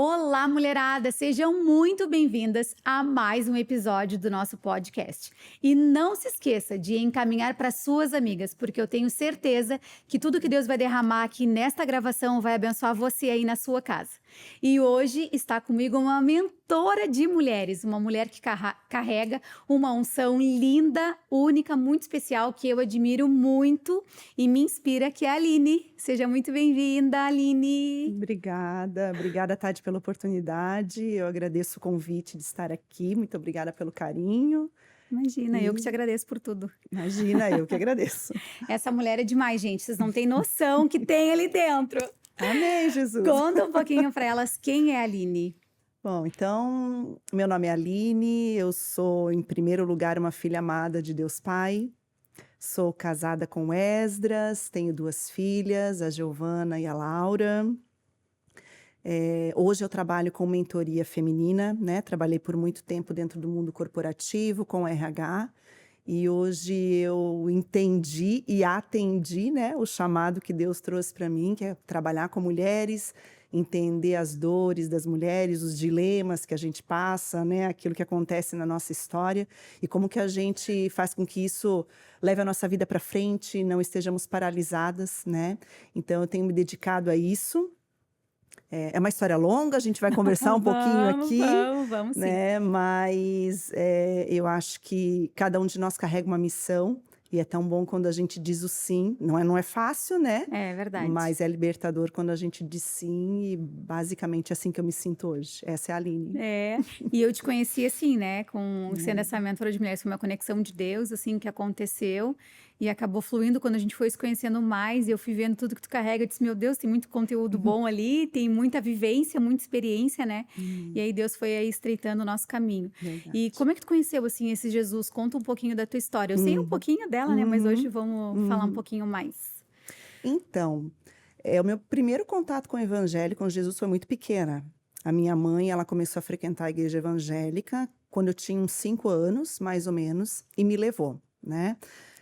Olá, mulherada! Sejam muito bem-vindas a mais um episódio do nosso podcast. E não se esqueça de encaminhar para suas amigas, porque eu tenho certeza que tudo que Deus vai derramar aqui nesta gravação vai abençoar você aí na sua casa. E hoje está comigo uma mentora de mulheres, uma mulher que carrega uma unção linda, única, muito especial, que eu admiro muito e me inspira, que é a Aline. Seja muito bem-vinda, Aline! Obrigada, Tati, pela oportunidade. Eu agradeço o convite de estar aqui. Muito obrigada pelo carinho. Imagina, eu que te agradeço por tudo. Imagina, eu que agradeço. Essa mulher é demais, gente. Vocês não têm noção que tem ali dentro. Amém, Jesus. Conta um pouquinho para elas quem é a Aline. Bom, então, meu nome é Aline. Eu sou, em primeiro lugar, uma filha amada de Deus Pai. Sou casada com Esdras, tenho 2 filhas, a Giovana e a Laura. Hoje eu trabalho com mentoria feminina, né? Trabalhei por muito tempo dentro do mundo corporativo, com RH. E hoje eu entendi e atendi, né, o chamado que Deus trouxe para mim, que é trabalhar com mulheres, entender as dores das mulheres, os dilemas que a gente passa, né, aquilo que acontece na nossa história e como que a gente faz com que isso leve a nossa vida para frente, não estejamos paralisadas, né? Então eu tenho me dedicado a isso. É uma história longa, a gente vai conversar um pouquinho aqui, Vamos sim. né? Mas eu acho que cada um de nós carrega uma missão e é tão bom quando a gente diz o sim. Não é fácil, né? É verdade. Mas é libertador quando a gente diz sim e basicamente é assim que eu me sinto hoje. Essa é a Aline. E eu te conheci assim, né? Sendo essa mentora de mulheres, foi uma conexão de Deus, assim, que aconteceu. E acabou fluindo quando a gente foi se conhecendo mais. E eu fui vendo tudo que tu carrega. Eu disse, meu Deus, tem muito conteúdo bom ali. Tem muita vivência, muita experiência, né? E aí Deus foi aí estreitando o nosso caminho. Verdade. E como é que tu conheceu, assim, esse Jesus? Conta um pouquinho da tua história. Eu sei um pouquinho dela, né? Mas hoje vamos falar um pouquinho mais. Então, o meu primeiro contato com o evangelho, com Jesus, foi muito pequena. A minha mãe, ela começou a frequentar a igreja evangélica quando eu tinha uns 5 anos, mais ou menos, e me levou, né?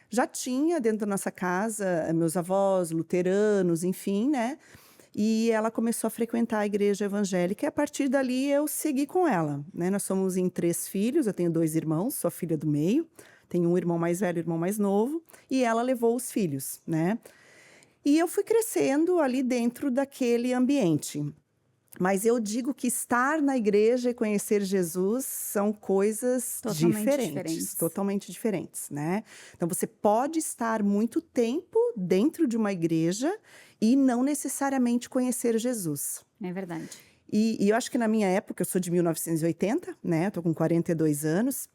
Já tinha dentro da nossa casa meus avós, luteranos, enfim, né? E ela começou a frequentar a igreja evangélica e a partir dali eu segui com ela, né? Nós somos em 3 filhos, eu tenho 2 irmãos, sou a filha do meio, tenho um irmão mais velho e um irmão mais novo, e ela levou os filhos, né? E eu fui crescendo ali dentro daquele ambiente. Mas eu digo que estar na igreja e conhecer Jesus são coisas totalmente diferentes, né? Então você pode estar muito tempo dentro de uma igreja e não necessariamente conhecer Jesus. É verdade. E eu acho que na minha época, eu sou de 1980, né? Eu tô com 42 anos.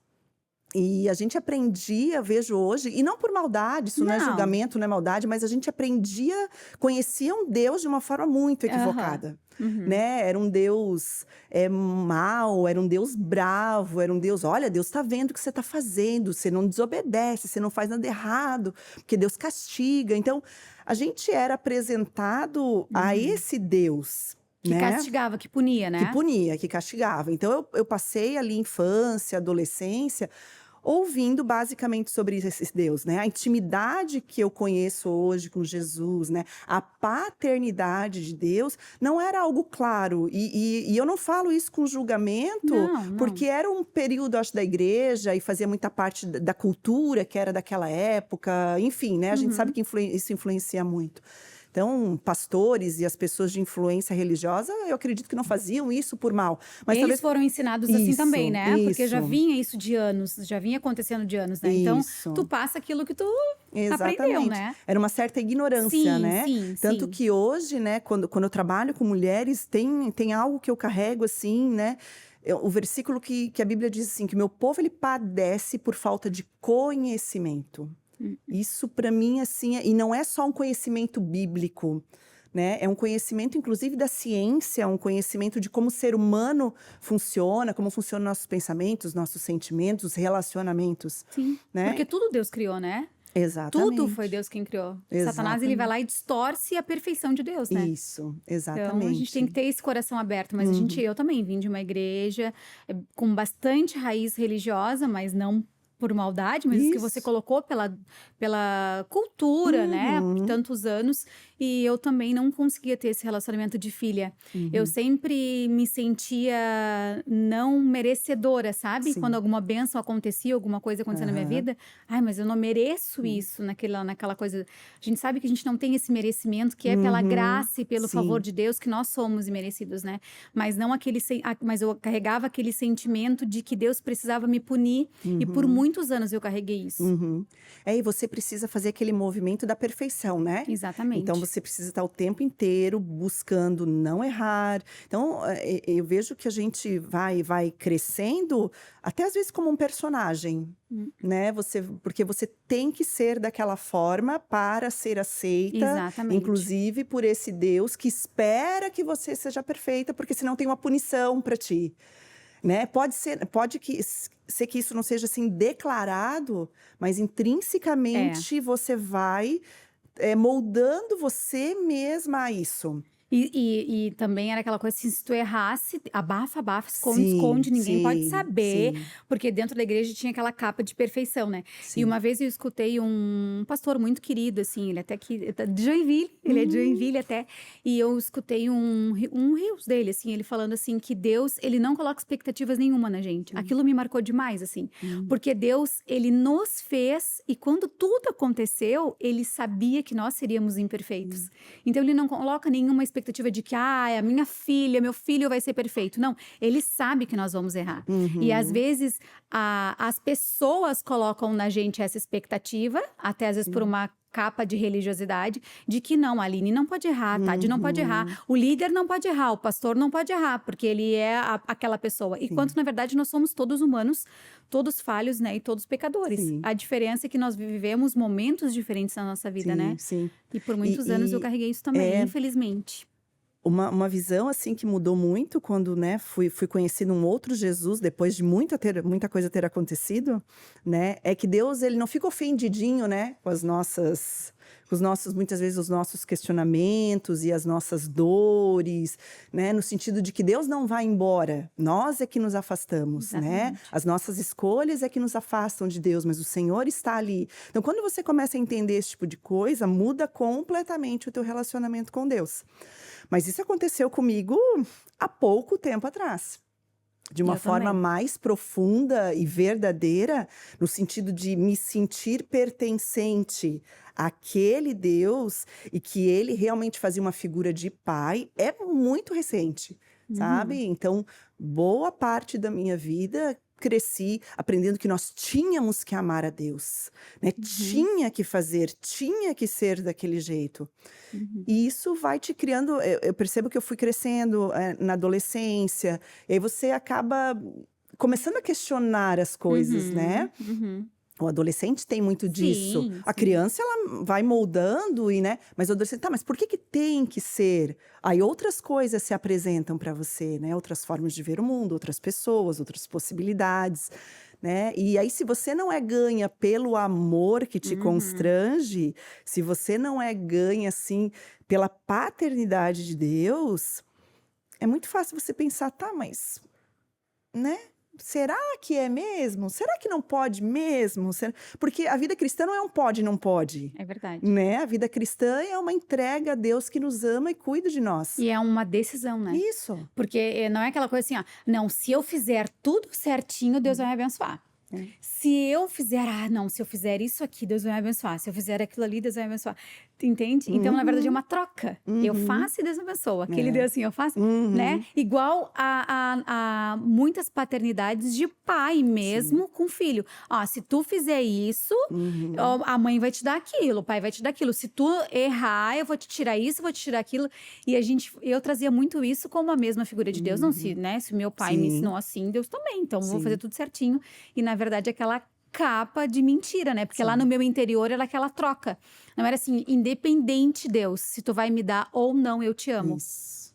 E a gente aprendia, vejo hoje, e não por maldade, isso não é julgamento, não é maldade, mas a gente aprendia, conhecia um Deus de uma forma muito equivocada, né? Era um Deus mau, era um Deus bravo, era um Deus, olha, Deus está vendo o que você está fazendo, você não desobedece, você não faz nada errado, porque Deus castiga. Então, a gente era apresentado a esse Deus, que castigava, que punia, né? Que punia, que castigava. Então, eu passei ali infância, adolescência, ouvindo basicamente sobre esse Deus, né? A intimidade que eu conheço hoje com Jesus, né? A paternidade de Deus não era algo claro. E eu não falo isso com julgamento, porque era um período, acho, da igreja e fazia muita parte da cultura que era daquela época. Enfim, né? A gente sabe que isso influencia muito. Então, pastores e as pessoas de influência religiosa, eu acredito que não faziam isso por mal. Mas eles foram ensinados assim também, né? Porque já vinha isso de anos, já vinha acontecendo de anos, né? Então, tu passa aquilo que tu aprendeu, né? Era uma certa ignorância, né? Tanto sim. que hoje, né, quando eu trabalho com mulheres, tem algo que eu carrego assim, né? O versículo que a Bíblia diz assim, que meu povo ele padece por falta de conhecimento. Isso para mim assim, e não é só um conhecimento bíblico, né? É um conhecimento inclusive da ciência, um conhecimento de como o ser humano funciona, como funcionam nossos pensamentos, nossos sentimentos, os relacionamentos. Sim, né? Porque tudo Deus criou, né? Exatamente. Tudo foi Deus quem criou. Exatamente. Satanás, ele vai lá e distorce a perfeição de Deus, né? Isso, exatamente. Então, a gente tem que ter esse coração aberto. Mas eu também vim de uma igreja com bastante raiz religiosa, mas não por maldade, mas isso que você colocou pela cultura, né? Por tantos anos. e eu também não conseguia ter esse relacionamento de filha. Eu sempre me sentia não merecedora, sabe? Quando Sim. alguma bênção acontecia, alguma coisa acontecia na minha Aham. vida, ai, mas eu não mereço isso naquela coisa. A gente sabe que a gente não tem esse merecimento, que é pela Uhum. graça e pelo favor Sim. de Deus que nós somos imerecidos, né? Mas não mas eu carregava aquele sentimento de que Deus precisava me punir, e por Uhum. muitos anos eu carreguei isso. Uhum. E você precisa fazer aquele movimento da perfeição, né? Então Exatamente. você precisa estar o tempo inteiro buscando não errar. Então, eu vejo que a gente vai crescendo, até às vezes como um personagem, Hum, né? Porque você tem que ser daquela forma para ser aceita, Exatamente. inclusive por esse Deus que espera que você seja perfeita, porque senão tem uma punição para ti. Né, ser que isso não seja, assim, declarado, mas É. intrinsecamente você vai, moldando você mesma a isso. E também era aquela coisa assim, se tu errasse, abafa, abafa, esconde, Sim, esconde, ninguém pode sim, saber, sim, porque dentro da igreja tinha aquela capa de perfeição, né. E sim. uma vez eu escutei um pastor muito querido, assim, ele até que de Joinville, ele é de Hum, Joinville até, e eu escutei um reels dele, assim, ele falando assim, que Deus, ele não coloca expectativas nenhuma na gente. hum, Aquilo me marcou demais, assim, hum, porque Deus, ele nos fez, e quando tudo aconteceu, ele sabia que nós seríamos imperfeitos. hum, Então ele não coloca nenhuma expectativa de que, a minha filha, meu filho vai ser perfeito. Não, ele sabe que nós vamos errar. E às uhum, vezes as pessoas colocam na gente essa expectativa, até às vezes por sim, uma capa de religiosidade, de que não, a Aline não pode errar, Tade não pode uhum, errar, o líder não pode errar, o pastor não pode errar, porque ele é aquela pessoa. E quando sim, na verdade nós somos todos humanos, todos falhos, né, e todos pecadores. sim, A diferença é que nós vivemos momentos diferentes na nossa vida, né? sim, sim. E por E muitos anos eu carreguei isso também, é infelizmente. uma visão, assim, que mudou muito quando, né, fui conhecendo um outro Jesus, depois de muita coisa ter acontecido, né, é que Deus, ele não fica ofendidinho, né, com os nossos, muitas vezes, os nossos questionamentos e as nossas dores, né, no sentido de que Deus não vai embora, nós é que nos afastamos, né, Exatamente. as nossas escolhas é que nos afastam de Deus, mas o Senhor está ali. Então, quando você começa a entender esse tipo de coisa, muda completamente o teu relacionamento com Deus. Mas isso aconteceu comigo há pouco tempo atrás, de uma Eu forma também. mais profunda e verdadeira, no sentido de me sentir pertencente àquele Deus e que ele realmente fazia uma figura de pai, é muito recente, Uhum, sabe? Então, boa parte da minha vida cresci aprendendo que nós tínhamos que amar a Deus, né? uhum, Tinha que ser daquele jeito. uhum, E isso vai te criando, eu percebo que eu fui crescendo, na adolescência, e aí você acaba começando a questionar as coisas, né. uhum, uhum. O adolescente tem muito disso. Sim, A sim. criança ela vai moldando e, né, mas o adolescente: "Tá, mas por que que tem que ser?". Aí outras coisas se apresentam para você, né, outras formas de ver o mundo, outras pessoas, outras possibilidades, né. E aí se você não é ganha pelo amor que te Uhum. constrange, se você não é ganha, assim, pela paternidade de Deus, é muito fácil você pensar: "Tá, mas, né, será que é mesmo? Será que não pode mesmo? Porque a vida cristã não é um pode, não pode, É verdade. né, a vida cristã é uma entrega a Deus que nos ama e cuida de nós. E é uma decisão, né? Isso. Porque não é aquela coisa assim, ó, não, se eu fizer tudo certinho, Deus vai Hum, me abençoar. é. Se eu fizer, não, se eu fizer isso aqui, Deus vai me abençoar. Se eu fizer aquilo ali, Deus vai me abençoar. Tu entende? Então, na verdade, é Uhum, uma troca. Eu uhum, faço e Deus me abençoa. Aquele é. Deus assim, eu faço, né? Uhum, Igual a muitas paternidades de pai sim. mesmo com filho. Ó, se tu fizer isso, Uhum, ó, a mãe vai te dar aquilo, o pai vai te dar aquilo. Se tu errar, eu vou te tirar isso, eu vou te tirar aquilo. E eu trazia muito isso como a mesma figura de Deus. Não, se, uhum. né? Se meu pai me Sim, ensinou assim, Deus também. Então, eu vou fazer sim, tudo certinho. E na verdade, aquela capa de mentira, né? Porque lá no sim. meu interior era aquela troca. Não era assim, independente, Deus, se tu vai me dar ou não, eu te amo. Isso,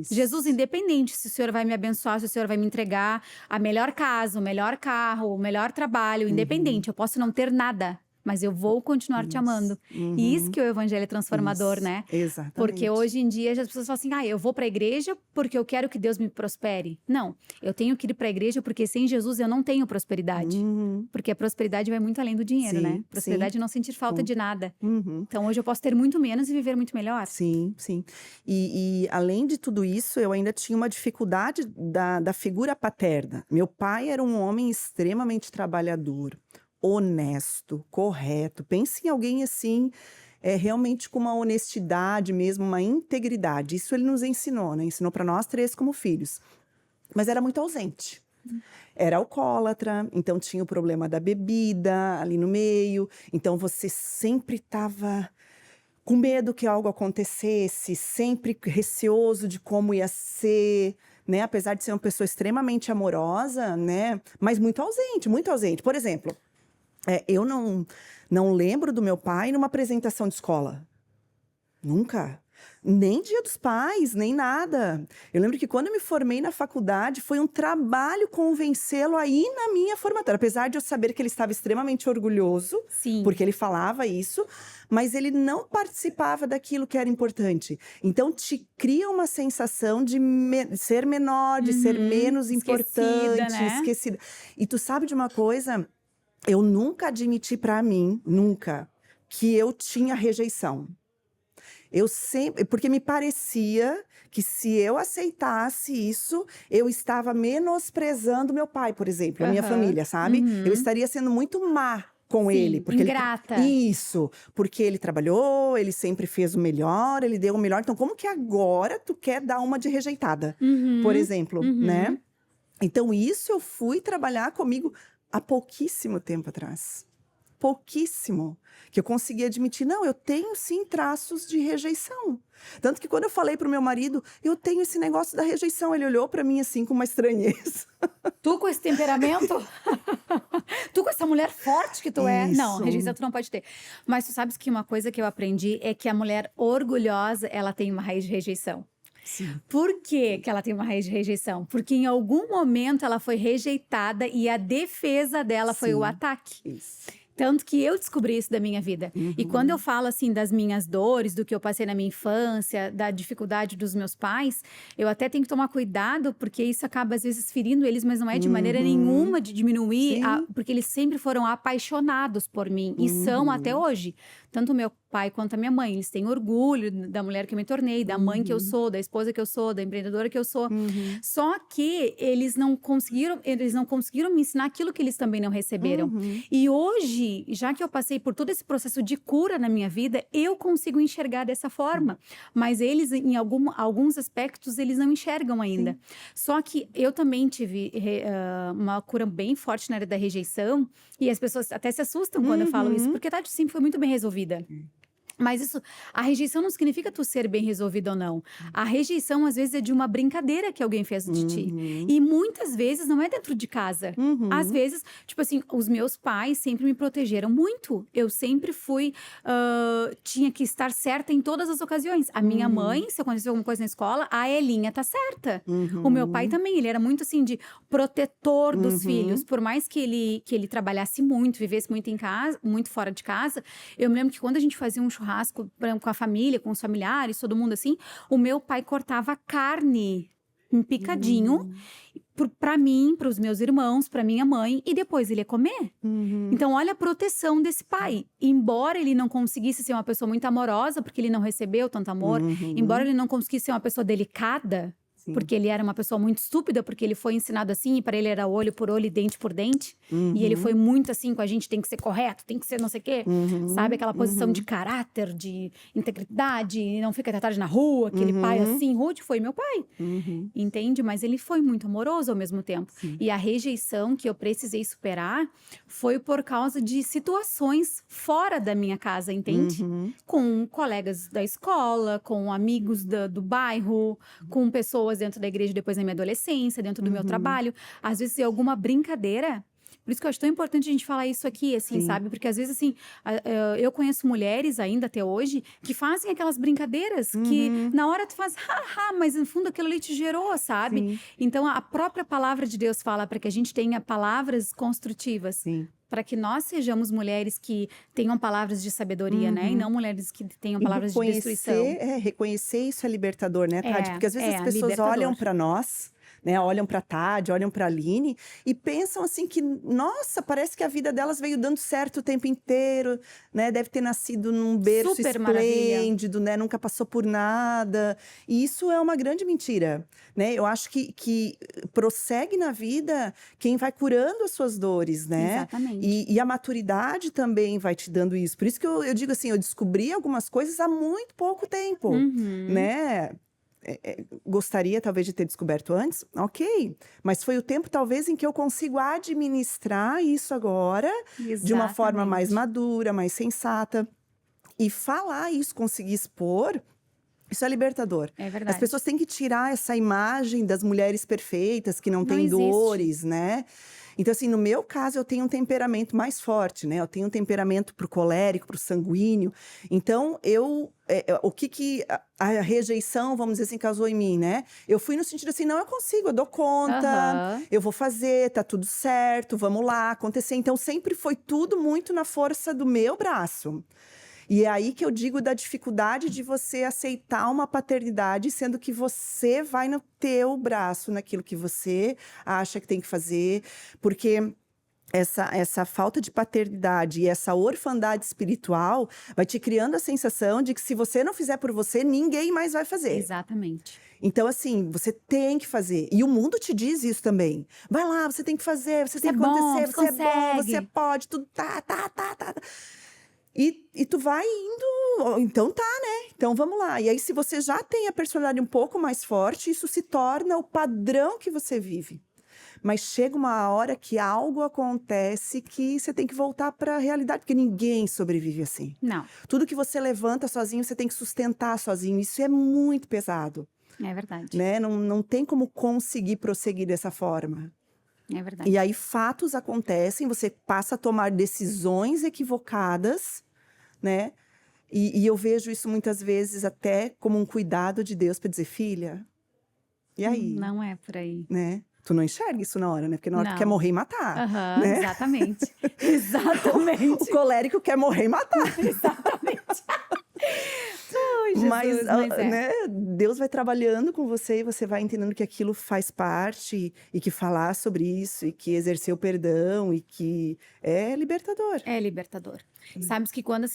Jesus, isso. independente se o Senhor vai me abençoar, se o Senhor vai me entregar a melhor casa, o melhor carro, o melhor trabalho, Uhum, independente, eu posso não ter nada. mas eu vou continuar te amando. E isso que o evangelho é transformador, Isso, né? exatamente. Porque hoje em dia as pessoas falam assim, eu vou para a igreja porque eu quero que Deus me prospere. Não, eu tenho que ir para a igreja porque sem Jesus eu não tenho prosperidade. Porque a prosperidade vai muito além do dinheiro, Sim, né? Prosperidade sim. é não sentir falta de nada. Uhum. Então hoje eu posso ter muito menos e viver muito melhor. Sim, sim. E além de tudo isso, eu ainda tinha uma dificuldade da figura paterna. Meu pai era um homem extremamente trabalhador, honesto, correto. Pense em alguém assim, realmente com uma honestidade mesmo, uma integridade. Isso ele nos ensinou, né? Ensinou para nós três como filhos. Mas era muito ausente. Era alcoólatra, então tinha o problema da bebida ali no meio. Então você sempre estava com medo que algo acontecesse, sempre receoso de como ia ser, né? Apesar de ser uma pessoa extremamente amorosa, né? Mas muito ausente, muito ausente. Por exemplo, eu não lembro do meu pai numa apresentação de escola. Nunca. Nem Dia dos Pais, nem nada. Eu lembro que quando eu me formei na faculdade, foi um trabalho convencê-lo a ir na minha formatura. Apesar de eu saber que ele estava extremamente orgulhoso, Sim. porque ele falava isso, mas ele não participava daquilo que era importante. Então, te cria uma sensação de ser menor, de ser menos importante, né? esquecida. E tu sabe de uma coisa? Eu nunca admiti para mim, nunca, que eu tinha rejeição. Eu sempre, porque me parecia que se eu aceitasse isso, eu estava menosprezando meu pai, por exemplo, a minha família, sabe? Eu estaria sendo muito má com ele, porque ingrata. Isso, porque ele trabalhou, ele sempre fez o melhor, ele deu o melhor. Então, como que agora tu quer dar uma de rejeitada, por exemplo, né? Então, isso eu fui trabalhar comigo há pouquíssimo tempo atrás. Pouquíssimo, que eu consegui admitir, não, eu tenho sim traços de rejeição. Tanto que quando eu falei pro meu marido, eu tenho esse negócio da rejeição, ele olhou para mim assim com uma estranheza. Tu com esse temperamento? Tu com essa mulher forte que tu é? Não, Isso. rejeição tu não pode ter. Mas tu sabes que uma coisa que eu aprendi é que a mulher orgulhosa, ela tem uma raiz de rejeição. Sim. Por que que ela tem uma raiz de rejeição? Porque em algum momento ela foi rejeitada e a defesa dela foi o Sim. ataque. Isso. Tanto que eu descobri isso da minha vida. E quando eu falo, assim, das minhas dores, do que eu passei na minha infância, da dificuldade dos meus pais, eu até tenho que tomar cuidado, porque isso acaba, às vezes, ferindo eles, mas não é de maneira nenhuma de diminuir, porque eles sempre foram apaixonados por mim, e são até hoje. Tanto o meu pai quanto a minha mãe, eles têm orgulho da mulher que eu me tornei, da mãe que eu sou, da esposa que eu sou, da empreendedora que eu sou. Só que eles não conseguiram me ensinar aquilo que eles também não receberam. E hoje, já que eu passei por todo esse processo de cura na minha vida, eu consigo enxergar dessa forma. Mas eles, em alguns aspectos, eles não enxergam ainda. Só que eu também tive uma cura bem forte na área da rejeição, e as pessoas até se assustam quando eu falo isso, porque a Tati sempre foi muito bem resolvida. Mas isso, a rejeição não significa tu ser bem resolvido ou não. A rejeição, às vezes, é de uma brincadeira que alguém fez de ti. E muitas vezes não é dentro de casa. Às vezes, tipo assim, os meus pais sempre me protegeram muito. Eu sempre fui, tinha que estar certa em todas as ocasiões. A minha mãe, se aconteceu alguma coisa na escola, a Elinha tá certa. O meu pai também, ele era muito assim, de protetor dos filhos. Por mais que ele trabalhasse muito, vivesse muito em casa, muito fora de casa, eu me lembro que quando a gente fazia um churrasco com a família, com os familiares, todo mundo assim, o meu pai cortava carne em picadinho para mim, para os meus irmãos, para minha mãe, e depois ele ia comer. Então, olha a proteção desse pai. Embora ele não conseguisse ser uma pessoa muito amorosa, porque ele não recebeu tanto amor, embora ele não conseguisse ser uma pessoa delicada, porque ele era uma pessoa muito estúpida, porque ele foi ensinado assim, e para ele era olho por olho e dente por dente. E ele foi muito assim com a gente, tem que ser correto, tem que ser não sei o quê. Sabe? Aquela posição de caráter, de integridade, não fica tarde na rua, aquele pai assim, rude, foi meu pai. Entende? Mas ele foi muito amoroso ao mesmo tempo. E a rejeição que eu precisei superar foi por causa de situações fora da minha casa, entende? Com colegas da escola, com amigos do bairro, com pessoas dentro da igreja depois da minha adolescência, dentro do meu trabalho. Às vezes é alguma brincadeira. Por isso que eu acho tão importante a gente falar isso aqui, assim, sabe? Porque às vezes, assim, eu conheço mulheres ainda até hoje que fazem aquelas brincadeiras que na hora tu faz, haha, mas no fundo aquilo ali te gerou, sabe? Então a própria palavra de Deus fala para que a gente tenha palavras construtivas. para que nós sejamos mulheres que tenham palavras de sabedoria, né? E não mulheres que tenham E palavras de destruição. reconhecer isso é libertador, né, Tade? Porque às vezes as pessoas libertador. olham para nós, né? Olham para Tade, olham para Aline e pensam assim que, nossa, parece que a vida delas veio dando certo o tempo inteiro, né? Deve ter nascido num berço Super maravilha. esplêndido, né? Nunca passou por nada. E isso é uma grande mentira, né? Eu acho que prossegue na vida quem vai curando as suas dores, né? Exatamente. E a maturidade também vai te dando isso. Por isso que eu digo assim, eu descobri algumas coisas há muito pouco tempo, né? Gostaria talvez de ter descoberto antes, ok. Mas foi o tempo talvez em que eu consigo administrar isso agora de uma forma mais Exatamente. madura, mais sensata. E falar isso, conseguir expor, isso é libertador. É As verdade. pessoas têm que tirar essa imagem das mulheres perfeitas, que não têm existe. dores, né? Então, assim, no meu caso, eu tenho um temperamento mais forte, né? Eu tenho um temperamento pro colérico, pro sanguíneo. Então, o que a rejeição, vamos dizer assim, causou em mim, né? Eu fui no sentido assim, não, eu consigo, eu dou conta, eu vou fazer, tá tudo certo, vamos lá, acontecer. Então, sempre foi tudo muito na força do meu braço. E é aí que eu digo da dificuldade de você aceitar uma paternidade, sendo que você vai no teu braço, naquilo que você acha que tem que fazer, porque essa falta de paternidade e essa orfandade espiritual vai te criando a sensação de que se você não fizer por você, ninguém mais vai fazer. Exatamente. Então, assim, você tem que fazer. E o mundo te diz isso também. Vai lá, você tem que fazer, você tem que acontecer, você é bom, você pode, tudo tá. E tu vai indo, então tá, né? Então vamos lá. E aí, se você já tem a personalidade um pouco mais forte, isso se torna o padrão que você vive. Mas chega uma hora que algo acontece que você tem que voltar para a realidade, porque ninguém sobrevive assim. Não. Tudo que você levanta sozinho, você tem que sustentar sozinho. Isso é muito pesado. É verdade. Né? Não tem como conseguir prosseguir dessa forma. É verdade. E aí fatos acontecem, você passa a tomar decisões equivocadas, né? E eu vejo isso muitas vezes até como um cuidado de Deus para dizer, filha, e aí? Não é por aí. Né? Tu não enxerga isso na hora, né? Porque na hora tu quer Não. morrer e matar. Né? Exatamente. Exatamente. O colérico quer morrer e matar. Exatamente. Ai, Jesus, Mas é. né, Deus vai trabalhando com você e você vai entendendo que aquilo faz parte e que falar sobre isso e que exercer o perdão e que é libertador. É libertador. Sabes que quando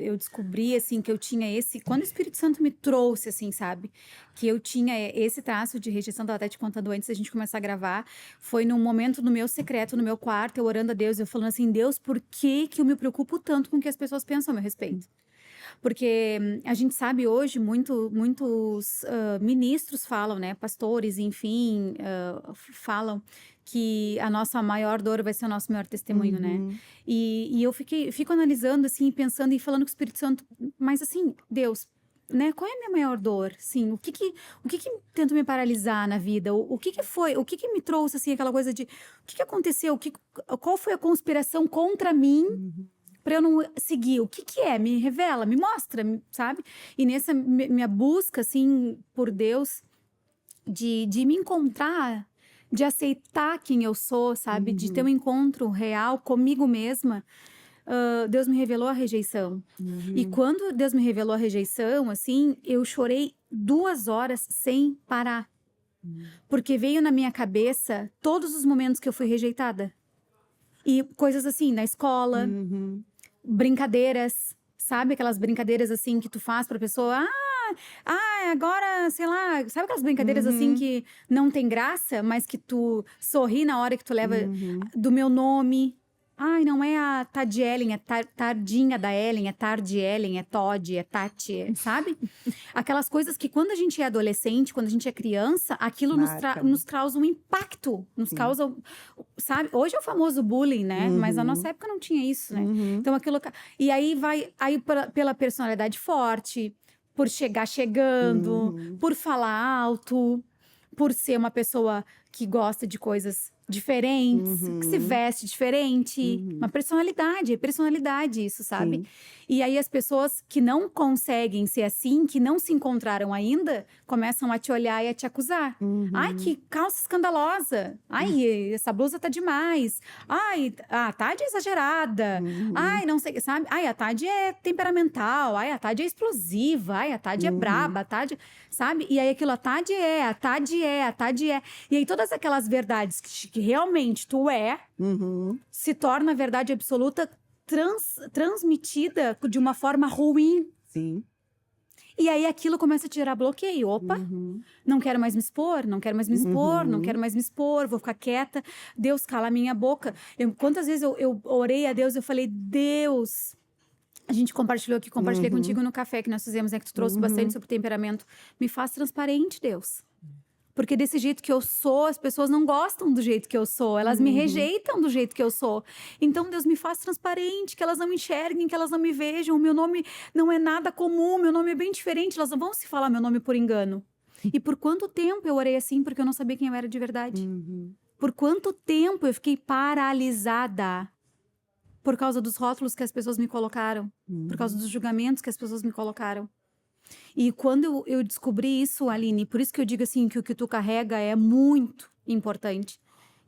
eu descobri assim que eu tinha quando o Espírito Santo me trouxe assim, sabe, que eu tinha esse traço de rejeição, tava até te contando antes da gente começar a gravar, foi num momento no meu secreto, no meu quarto, eu orando a Deus, eu falando assim, Deus, por que eu me preocupo tanto com o que as pessoas pensam a meu respeito? Porque a gente sabe hoje, muitos ministros falam, né, pastores, enfim, falam que a nossa maior dor vai ser o nosso maior testemunho, né? E eu fico analisando, assim, pensando e falando com o Espírito Santo, mas assim, Deus, né, qual é a minha maior dor? Sim, o que tenta me paralisar na vida? O que foi? O que me trouxe, assim, aquela coisa de... O que aconteceu? Qual foi a conspiração contra mim? Para eu não seguir, o que é? Me revela, me mostra, sabe? E nessa minha busca, assim, por Deus, de me encontrar, de aceitar quem eu sou, sabe? De ter um encontro real comigo mesma, Deus me revelou a rejeição. E quando Deus me revelou a rejeição, assim, eu chorei 2 horas sem parar. Porque veio na minha cabeça todos os momentos que eu fui rejeitada. E coisas assim, na escola... brincadeiras, sabe? Aquelas brincadeiras assim que tu faz pra pessoa. Agora, sei lá, sabe aquelas brincadeiras assim que não tem graça, mas que tu sorri na hora que tu leva do meu nome. Ai, não é a Tad Ellen, é Tardinha da Ellen, é Tarde Ellen, é Todd, é Tati, sabe? Aquelas coisas que quando a gente é adolescente, quando a gente é criança, aquilo nos causa um impacto, nos causa, sabe? Hoje é o famoso bullying, né? Mas na nossa época não tinha isso, né? Então aquilo... E aí pela personalidade forte, por chegar chegando, por falar alto, por ser uma pessoa que gosta de coisas diferentes, que se veste diferente. Uma personalidade, é personalidade isso, sabe? Sim. E aí as pessoas que não conseguem ser assim, que não se encontraram ainda, começam a te olhar e a te acusar. Ai, que calça escandalosa. Ai, essa blusa tá demais. Ai, a Tade é exagerada. Ai, não sei, sabe? Ai, a Tade é temperamental. Ai, a Tade é explosiva. Ai, a Tade é braba. A Tade, sabe? E aí aquilo, a Tade é, a Tade é, a Tade é. E aí todas aquelas verdades que realmente tu é, se torna verdade absoluta transmitida de uma forma ruim. Sim. E aí aquilo começa a te gerar bloqueio. Opa, não quero mais me expor, não quero mais me expor, não quero mais me expor, vou ficar quieta. Deus, cala a minha boca. Quantas vezes eu orei a Deus, eu falei, Deus... A gente compartilhou aqui, compartilhei contigo no café que nós fizemos, né? Que tu trouxe bastante sobre temperamento. Me faz transparente, Deus. Porque desse jeito que eu sou, as pessoas não gostam do jeito que eu sou. Elas me rejeitam do jeito que eu sou. Então, Deus me faz transparente, que elas não me enxerguem, que elas não me vejam. O meu nome não é nada comum, meu nome é bem diferente. Elas não vão se falar meu nome por engano. E por quanto tempo eu orei assim, porque eu não sabia quem eu era de verdade? Por quanto tempo eu fiquei paralisada por causa dos rótulos que as pessoas me colocaram? Por causa dos julgamentos que as pessoas me colocaram? E quando eu descobri isso, Aline, por isso que eu digo assim, que o que tu carrega é muito importante.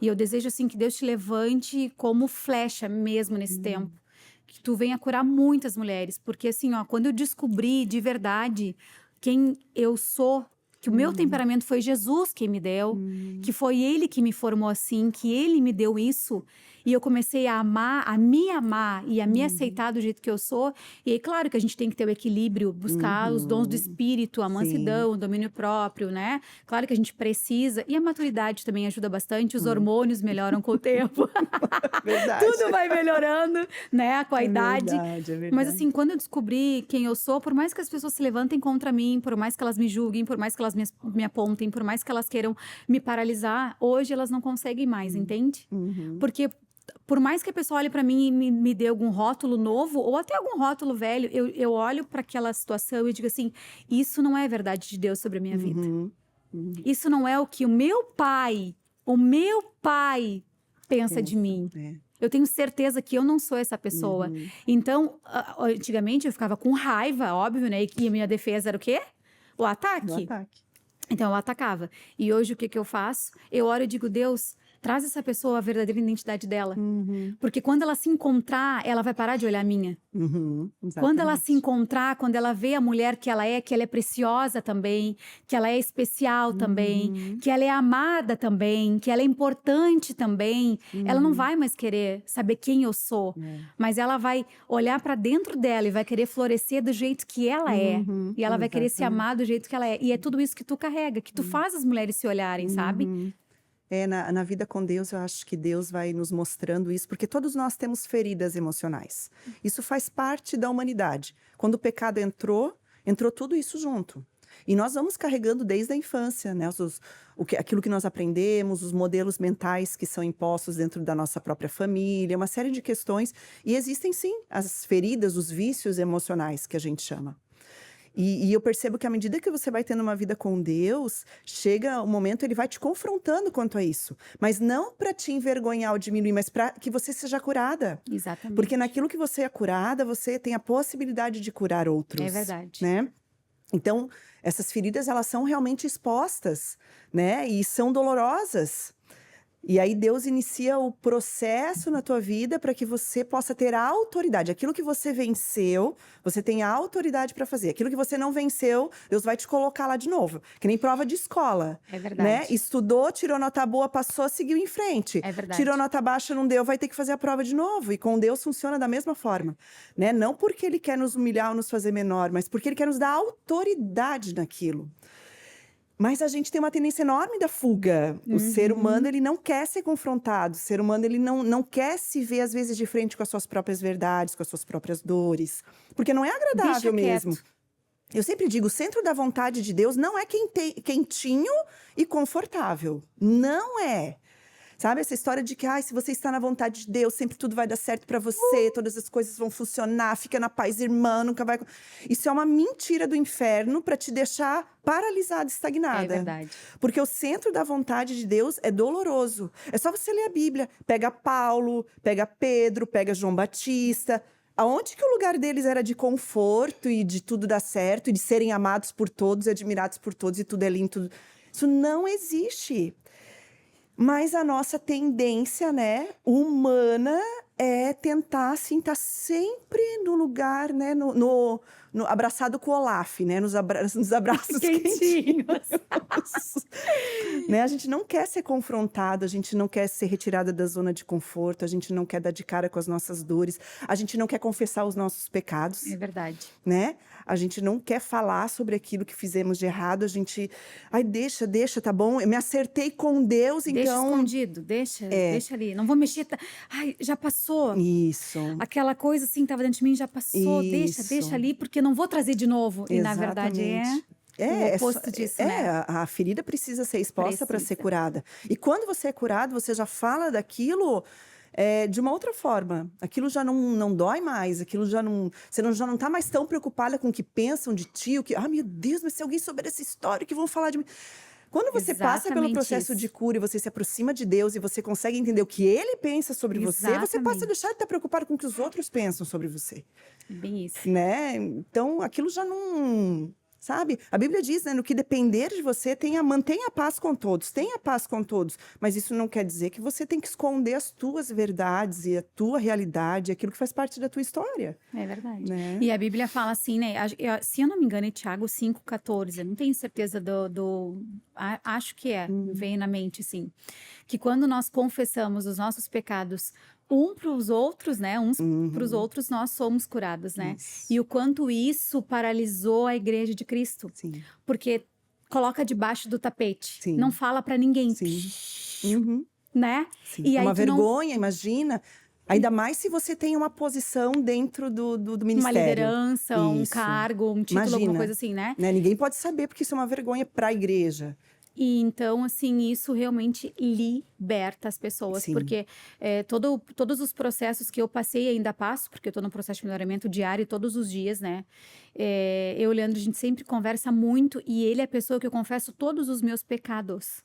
E eu desejo assim que Deus te levante como flecha mesmo nesse tempo. Que tu venha curar muitas mulheres. Porque assim, ó, quando eu descobri de verdade quem eu sou, que o meu temperamento foi Jesus quem me deu, que foi Ele que me formou assim, que Ele me deu isso. E eu comecei a amar, a me amar e a me aceitar do jeito que eu sou. E aí, claro que a gente tem que ter o equilíbrio, buscar os dons do espírito, a mansidão, o domínio próprio, né? Claro que a gente precisa. E a maturidade também ajuda bastante, os hormônios melhoram com o tempo. Verdade. Tudo vai melhorando, né? Com a idade. É verdade. Mas assim, quando eu descobri quem eu sou, por mais que as pessoas se levantem contra mim, por mais que elas me julguem, por mais que elas me apontem, por mais que elas queiram me paralisar, hoje elas não conseguem mais, entende? Porque por mais que a pessoa olhe pra mim e me dê algum rótulo novo, ou até algum rótulo velho, eu olho pra aquela situação e digo assim, isso não é verdade de Deus sobre a minha vida. Isso não é o que o meu pai pensa de mim. Eu tenho certeza que eu não sou essa pessoa. Então, antigamente eu ficava com raiva, óbvio, né? E a minha defesa era o quê? O ataque. O ataque. Então eu atacava. E hoje o que eu faço? Eu oro e digo, Deus, traz essa pessoa a verdadeira identidade dela. Porque quando ela se encontrar, ela vai parar de olhar a minha. Quando ela se encontrar, quando ela vê a mulher que ela é preciosa também, que ela é especial também, que ela é amada também, que ela é importante também, ela não vai mais querer saber quem eu sou, mas ela vai olhar para dentro dela e vai querer florescer do jeito que ela é. E ela vai querer se amar do jeito que ela é. E é tudo isso que tu carrega, que tu faz as mulheres se olharem, sabe? Na vida com Deus, eu acho que Deus vai nos mostrando isso, porque todos nós temos feridas emocionais. Isso faz parte da humanidade. Quando o pecado entrou tudo isso junto. E nós vamos carregando desde a infância, né? Aquilo que nós aprendemos, os modelos mentais que são impostos dentro da nossa própria família, uma série de questões. E existem, sim, as feridas, os vícios emocionais que a gente chama. E eu percebo que à medida que você vai tendo uma vida com Deus, chega um momento, ele vai te confrontando quanto a isso. Mas não para te envergonhar ou diminuir, mas para que você seja curada. Exatamente. Porque naquilo que você é curada, você tem a possibilidade de curar outros. É verdade. Né? Então, essas feridas, elas são realmente expostas, né? E são dolorosas. E aí Deus inicia o processo na tua vida para que você possa ter a autoridade. Aquilo que você venceu, você tem a autoridade para fazer. Aquilo que você não venceu, Deus vai te colocar lá de novo. Que nem prova de escola. É verdade. Né? Estudou, tirou nota boa, passou, seguiu em frente. É verdade. Tirou nota baixa, não deu, vai ter que fazer a prova de novo. E com Deus funciona da mesma forma. Né? Não porque Ele quer nos humilhar ou nos fazer menor, mas porque Ele quer nos dar autoridade naquilo. Mas a gente tem uma tendência enorme da fuga. O ser humano, ele não quer ser confrontado. O ser humano, ele não quer se ver, às vezes, de frente com as suas próprias verdades, com as suas próprias dores. Porque não é agradável mesmo. Eu sempre digo, o centro da vontade de Deus não é quentinho e confortável. Não é. Sabe, essa história de que, ai, se você está na vontade de Deus, sempre tudo vai dar certo pra você, todas as coisas vão funcionar, fica na paz, irmã, nunca vai. Isso é uma mentira do inferno pra te deixar paralisada, É estagnada. verdade. Porque o centro da vontade de Deus é doloroso. É só você ler a Bíblia. Pega Paulo, pega Pedro, pega João Batista. Aonde que o lugar deles era de conforto e de tudo dar certo, e de serem amados por todos, admirados por todos, e tudo é lindo, tudo. Isso não existe. Mas a nossa tendência, né, humana, é tentar, assim, estar sempre no lugar, né, abraçado com o Olaf, né, nos abraços Quentinhos. né? A gente não quer ser confrontado, a gente não quer ser retirada da zona de conforto, a gente não quer dar de cara com as nossas dores, a gente não quer confessar os nossos pecados, É verdade. né? A gente não quer falar sobre aquilo que fizemos de errado, a gente... Ai, deixa, tá bom? Eu me acertei com Deus, Deixa então... escondido, deixa ali. Não vou mexer. Ai, já passou. Isso, Aquela coisa assim que tava dentro de mim já passou. Deixa isso, ali, porque não vou trazer de novo. E na verdade exatamente. o oposto disso, né? A ferida precisa ser exposta para ser Precisa. curada. E quando você é curado, você já fala daquilo de uma outra forma. Aquilo já não dói mais, aquilo já não... Você já não está mais tão preocupada com o que pensam de ti, o que... Ah, meu Deus, mas se alguém souber essa história, o que vão falar de mim? Quando você passa pelo Exatamente processo isso. de cura e você se aproxima de Deus e você consegue entender o que Ele pensa sobre você passa a Exatamente. deixar de estar preocupado com o que os outros pensam sobre você, Bem isso. né? Então, aquilo já não... Sabe? A Bíblia diz, né? No que depender de você, mantenha a paz com todos. Tenha paz com todos. Mas isso não quer dizer que você tem que esconder as tuas verdades e a tua realidade, aquilo que faz parte da tua história, É verdade. né? E a Bíblia fala assim, né? Se eu não me engano, é Tiago 5,14. Eu não tenho certeza acho que me vem na mente, assim. Que quando nós confessamos os nossos pecados para os outros, né? Uns para os outros, nós somos curados, né? Isso. E o quanto isso paralisou a igreja de Cristo. Sim. Porque coloca debaixo do tapete. Sim. Não fala para ninguém. Sim. Uhum. Né? Sim. E É aí uma tu não... vergonha, imagina. Ainda mais se você tem uma posição dentro do Uma ministério. liderança, um Isso. cargo, um título, alguma Imagina, coisa assim, né? Ninguém pode saber, porque isso é uma vergonha para a igreja. E então, assim, isso realmente liberta as pessoas, Sim. porque todos os processos que eu passei e ainda passo, porque eu tô num processo de melhoramento diário todos os dias, né? Eu e o Leandro, a gente sempre conversa muito e ele é a pessoa que eu confesso todos os meus pecados.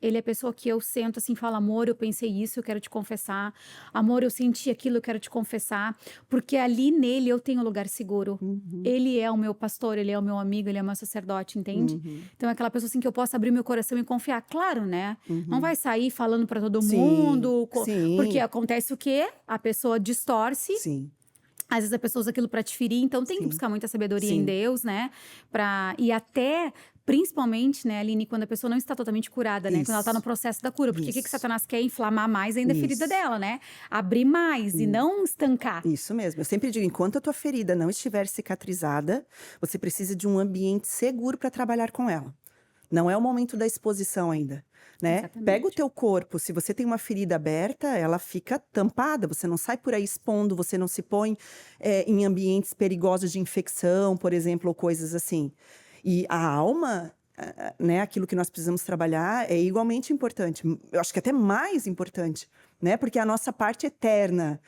Ele é a pessoa que eu sento assim e falo, amor, eu pensei isso, eu quero te confessar. Amor, eu senti aquilo, eu quero te confessar. Porque ali nele eu tenho um lugar seguro. Ele é o meu pastor, ele é o meu amigo, ele é o meu sacerdote, entende? Então é aquela pessoa assim que eu posso abrir meu coração e confiar. Claro, né? Não vai sair falando pra todo mundo. Sim. Porque acontece o quê? A pessoa distorce. Sim. Às vezes a pessoa usa aquilo pra te ferir, então tem que Sim. buscar muita sabedoria Sim. em Deus, né? E até, principalmente, né, Aline, quando a pessoa não está totalmente curada, né? Quando ela tá no processo da cura. Porque o que Isso. Satanás quer? Inflamar mais ainda a ferida Isso. dela, né? Abrir mais e não estancar. Isso mesmo. Eu sempre digo, enquanto a tua ferida não estiver cicatrizada, você precisa de um ambiente seguro para trabalhar com ela. Não é o momento da exposição ainda, né? Exatamente. Pega o teu corpo, se você tem uma ferida aberta, ela fica tampada, você não sai por aí expondo, você não se põe em ambientes perigosos de infecção, por exemplo, ou coisas assim. E a alma, né, aquilo que nós precisamos trabalhar é igualmente importante, eu acho que até mais importante, né? Porque é a nossa parte eterna.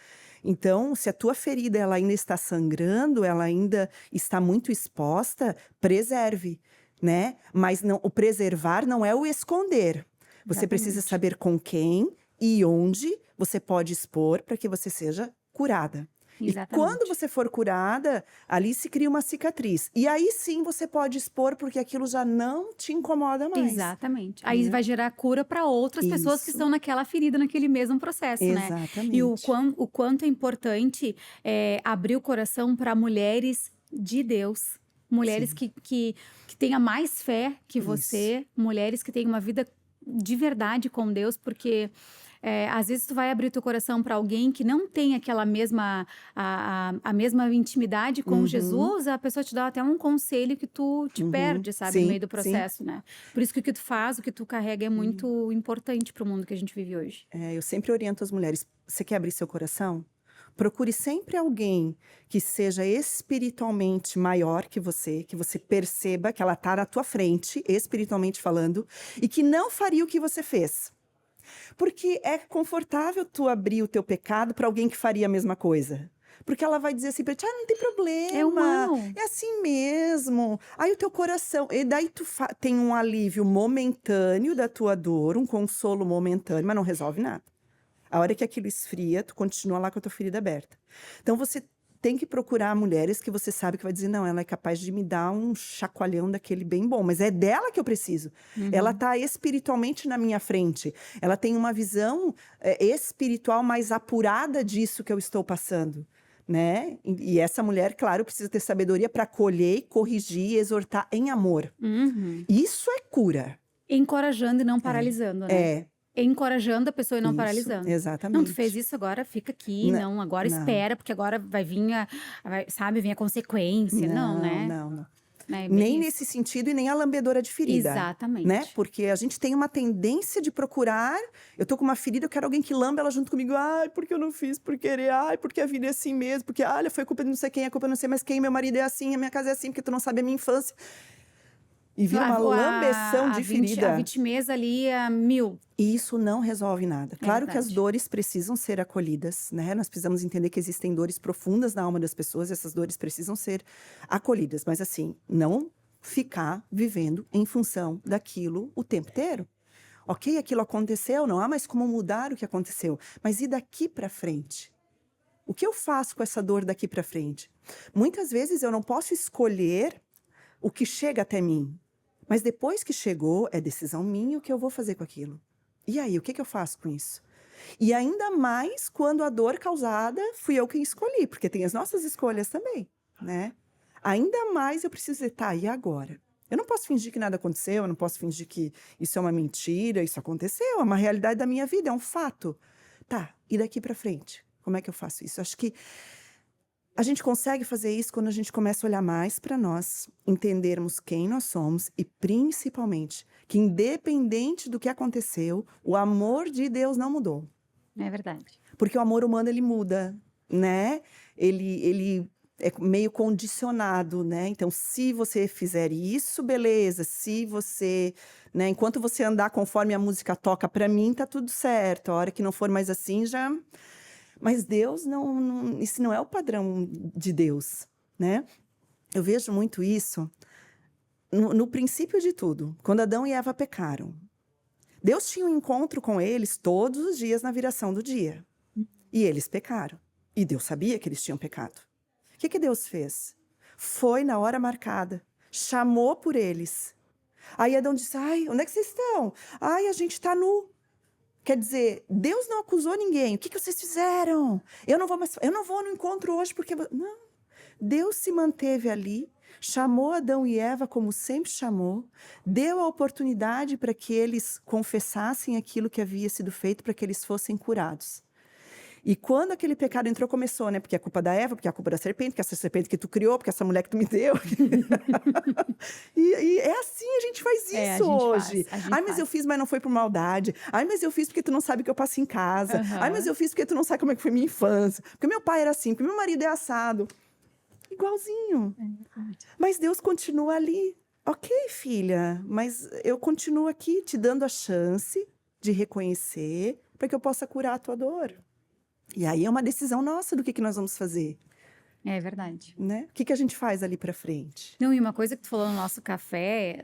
Então, se a tua ferida ela ainda está sangrando, ela ainda está muito exposta, preserve, né? Mas o preservar não é o esconder. Você precisa Exatamente. saber com quem e onde você pode expor para que você seja curada. Exatamente. E quando você for curada, ali se cria uma cicatriz. E aí sim você pode expor, porque aquilo já não te incomoda mais. Exatamente. Aí vai gerar cura para outras pessoas que Isso. estão naquela ferida, naquele mesmo processo, né? Exatamente. E o quanto é importante abrir o coração para mulheres de Deus. Mulheres que tenham mais fé que você. Mulheres que tenham uma vida de verdade com Deus, porque... às vezes tu vai abrir teu coração para alguém que não tem aquela mesma a mesma intimidade com Jesus, a pessoa te dá até um conselho que tu te perde, sabe, no meio do processo, né? Por isso que o que tu faz, o que tu carrega é muito importante para o mundo que a gente vive hoje. Eu sempre oriento as mulheres, você quer abrir seu coração? Procure sempre alguém que seja espiritualmente maior que você perceba que ela está na tua frente, espiritualmente falando, e que não faria o que você fez. Porque é confortável tu abrir o teu pecado para alguém que faria a mesma coisa. Porque ela vai dizer assim pra ti, não tem problema. É humano. É assim mesmo. Aí o teu coração... E daí tu tem um alívio momentâneo da tua dor, um consolo momentâneo, mas não resolve nada. A hora que aquilo esfria, tu continua lá com a tua ferida aberta. Então você tem que procurar mulheres que você sabe que vai dizer, não, ela é capaz de me dar um chacoalhão daquele bem bom, mas é dela que eu preciso. Ela tá espiritualmente na minha frente. Ela tem uma visão espiritual mais apurada disso que eu estou passando. Né? E essa mulher, claro, precisa ter sabedoria para acolher, corrigir e exortar em amor. Isso é cura. Encorajando e não paralisando, né? Encorajando a pessoa e não Isso, paralisando. exatamente. Não, tu fez isso, agora fica aqui. Não, agora não. espera, porque agora vai vir vir a consequência. Não, né? Não. Né? Nem Isso. nesse sentido e nem a lambedora de ferida. Exatamente. Né? Porque a gente tem uma tendência de procurar. Eu tô com uma ferida, eu quero alguém que lambe ela junto comigo. Ai, porque eu não fiz por querer. Ai, porque a vida é assim mesmo. Porque, olha, foi culpa de não sei quem, a culpa de não sei mais quem. Meu marido é assim, a minha casa é assim, porque tu não sabe a minha infância. E vira uma lambeção de ferida. A vitimeza ali a 1000. E isso não resolve nada. Claro que as verdade. dores precisam ser acolhidas, né? Nós precisamos entender que existem dores profundas na alma das pessoas, e essas dores precisam ser acolhidas. Mas assim, não ficar vivendo em função daquilo o tempo inteiro. Ok, aquilo aconteceu, não há mais como mudar o que aconteceu. Mas e daqui para frente? O que eu faço com essa dor daqui para frente? Muitas vezes eu não posso escolher o que chega até mim. Mas depois que chegou, é decisão minha o que eu vou fazer com aquilo. E aí, o que eu faço com isso? E ainda mais quando a dor causada fui eu quem escolhi, porque tem as nossas escolhas também, né? Ainda mais eu preciso dizer, tá, e agora? Eu não posso fingir que nada aconteceu, eu não posso fingir que isso é uma mentira, isso aconteceu, é uma realidade da minha vida, é um fato. Tá, e daqui pra frente? Como é que eu faço isso? Acho que a gente consegue fazer isso quando a gente começa a olhar mais para nós, entendermos quem nós somos e, principalmente, que independente do que aconteceu, o amor de Deus não mudou. É verdade. Porque o amor humano, ele muda, né? Ele é meio condicionado, né? Então, se você fizer isso, beleza. Se você, né? Enquanto você andar conforme a música toca para mim, tá tudo certo. A hora que não for mais assim, já... Mas Deus não, isso não é o padrão de Deus, né? Eu vejo muito isso no princípio de tudo, quando Adão e Eva pecaram. Deus tinha um encontro com eles todos os dias na viração do dia. E eles pecaram. E Deus sabia que eles tinham pecado. O que Deus fez? Foi na hora marcada, chamou por eles. Aí Adão disse, ai, onde é que vocês estão? Ai, a gente está nu. Quer dizer, Deus não acusou ninguém. O que vocês fizeram? Eu não vou no encontro hoje porque... Não. Deus se manteve ali, chamou Adão e Eva como sempre chamou, deu a oportunidade para que eles confessassem aquilo que havia sido feito para que eles fossem curados. E quando aquele pecado entrou, começou, né? Porque é culpa da Eva, porque é a culpa da serpente, porque essa serpente que tu criou, porque essa mulher que tu me deu. e é assim, a gente faz isso hoje. Ai, mas eu fiz, mas não foi por maldade. Ai, mas eu fiz porque tu não sabe o que eu passo em casa. Ai, mas eu fiz porque tu não sabe como é que foi minha infância. Porque meu pai era assim, porque meu marido é assado. Igualzinho. Mas Deus continua ali. Ok, filha, mas eu continuo aqui te dando a chance de reconhecer para que eu possa curar a tua dor. E aí é uma decisão nossa do que nós vamos fazer. É verdade. Né? O que a gente faz ali pra frente? Não, e uma coisa que tu falou no nosso café,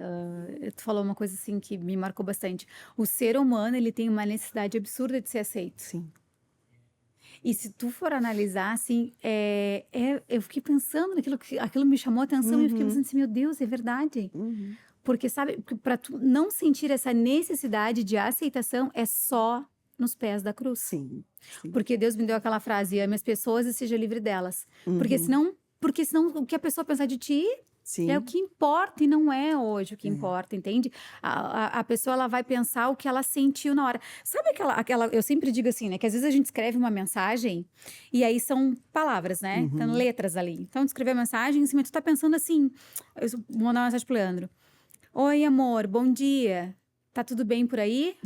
tu falou uma coisa assim que me marcou bastante. O ser humano, ele tem uma necessidade absurda de ser aceito. Sim. E se tu for analisar, assim, eu fiquei pensando naquilo, aquilo me chamou a atenção e eu fiquei pensando assim, meu Deus, é verdade. Porque, sabe, para tu não sentir essa necessidade de aceitação, é só nos pés da cruz. Sim. Porque Deus me deu aquela frase, ame as pessoas e seja livre delas. Porque senão o que a pessoa pensar de ti é o que importa e não é hoje o que importa, entende? A pessoa, ela vai pensar o que ela sentiu na hora. Sabe aquela eu sempre digo assim, né? Que às vezes a gente escreve uma mensagem e aí são palavras, né? Então, letras ali. Então, tu escreveu a mensagem, em cima tu tá pensando assim, eu vou mandar uma mensagem pro Leandro. Oi, amor, bom dia. Tá tudo bem por aí?